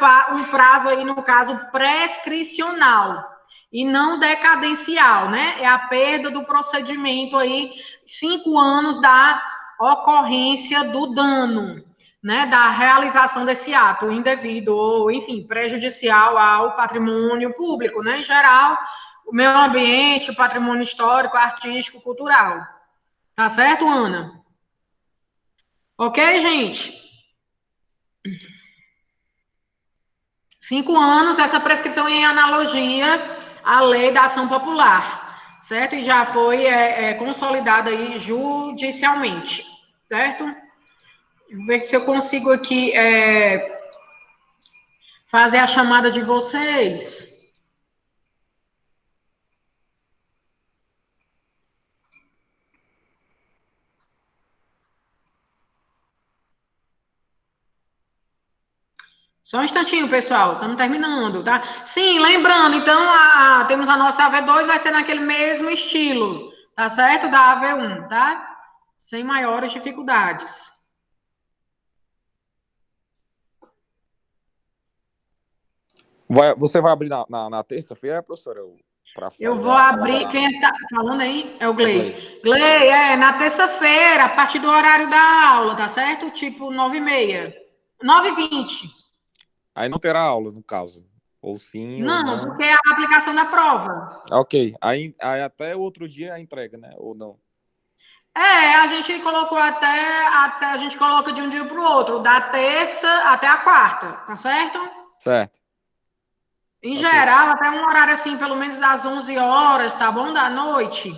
prazo aí, no caso, prescricional, e não decadencial, né? É a perda do procedimento aí, 5 anos da ocorrência do dano, né, da realização desse ato indevido ou, enfim, prejudicial ao patrimônio público, né, em geral, o meio ambiente, o patrimônio histórico, artístico, cultural. Tá certo, Ana? Ok, gente? 5 anos, essa prescrição em analogia à lei da ação popular, certo? E já foi consolidada aí judicialmente, certo? Vou ver se eu consigo aqui fazer a chamada de vocês. Só um instantinho, pessoal. Estamos terminando, tá? Sim, lembrando, então, temos a nossa AV2, vai ser naquele mesmo estilo, tá certo? Da AV1, tá? Sem maiores dificuldades. Você vai abrir na terça-feira, professora? Eu vou abrir. Quem está falando aí? É o Glei. Glei. Glei, na terça-feira, a partir do horário da aula, tá certo? Tipo 9h30. 9h20. Aí não terá aula, no caso. Ou sim, ou Não, não. porque é a aplicação da prova. Ok. Aí até outro dia a entrega, né? Ou não? A gente colocou até a gente coloca de um dia para o outro, da terça até a quarta, tá certo? Certo. Em Ok. geral, até um horário assim, pelo menos das 11 horas, tá bom? Da noite,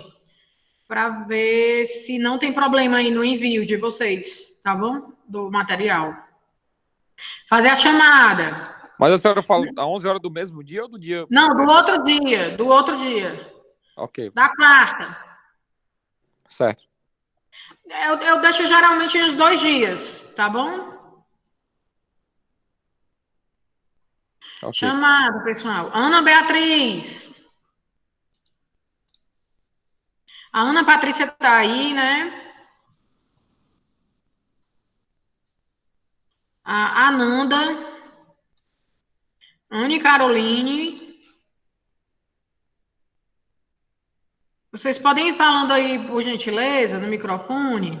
para ver se não tem problema aí no envio de vocês, tá bom? Do material. Fazer a chamada. Mas a senhora fala às 11 horas do mesmo dia ou do dia Não, posterior? do outro dia. Ok. Da quarta. Certo. Eu deixo geralmente uns 2 dias, tá bom? Ok. Chamada, pessoal. Ana Beatriz. A Ana Patrícia tá aí, né? A Ananda. Anne Caroline. Vocês podem ir falando aí, por gentileza, no microfone?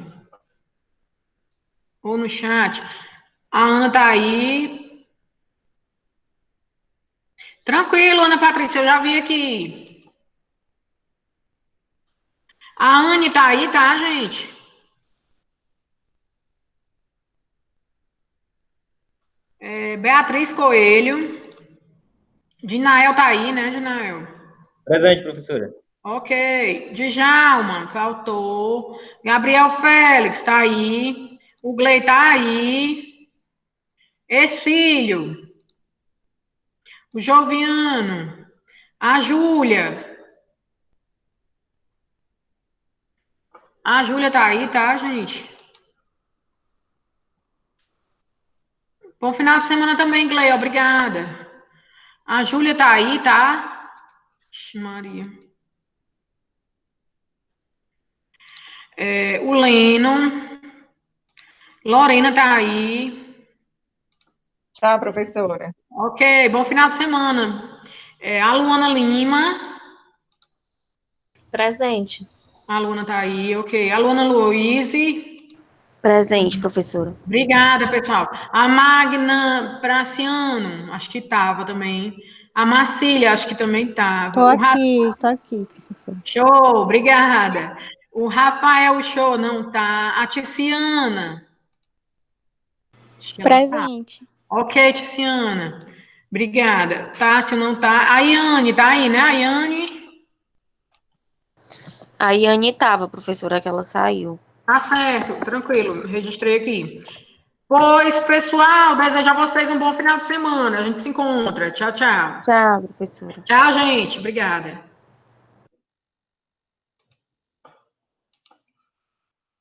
Ou no chat. A Ana tá aí. Tranquilo, Ana Patrícia, eu já vi aqui. A Anne tá aí, tá, gente? Beatriz Coelho. Dinael tá aí, né, Dinael? Presente, professora. Ok. Djalma, faltou. Gabriel Félix tá aí. O Glei tá aí. Exílio. O Joviano. A Júlia. A Júlia tá aí, tá, gente? Bom final de semana também, Glei. Obrigada. A Júlia tá aí, tá? Ixi, Maria. O Leno. Lorena tá aí. Tchau, professora. Ok, bom final de semana. A Luana Lima. Presente. A Luana tá aí, ok. A Luana Luize. Presente, professora. Obrigada, pessoal. A Magna Praciano, acho que tava também. A Marcília, acho que também tava. Tô aqui, professora. Show, obrigada. O Rafael Show não tá. A Tiziana. Acho que ela tá. Presente. Ok, Tiziana. Obrigada. Tássio não tá. A Iane, tá aí, né? A Iane. A Iane tava, professora, que ela saiu. Tá certo, tranquilo. Registrei aqui. Pois, pessoal, desejo a vocês um bom final de semana. A gente se encontra. Tchau, tchau. Tchau, professora. Tchau, gente. Obrigada.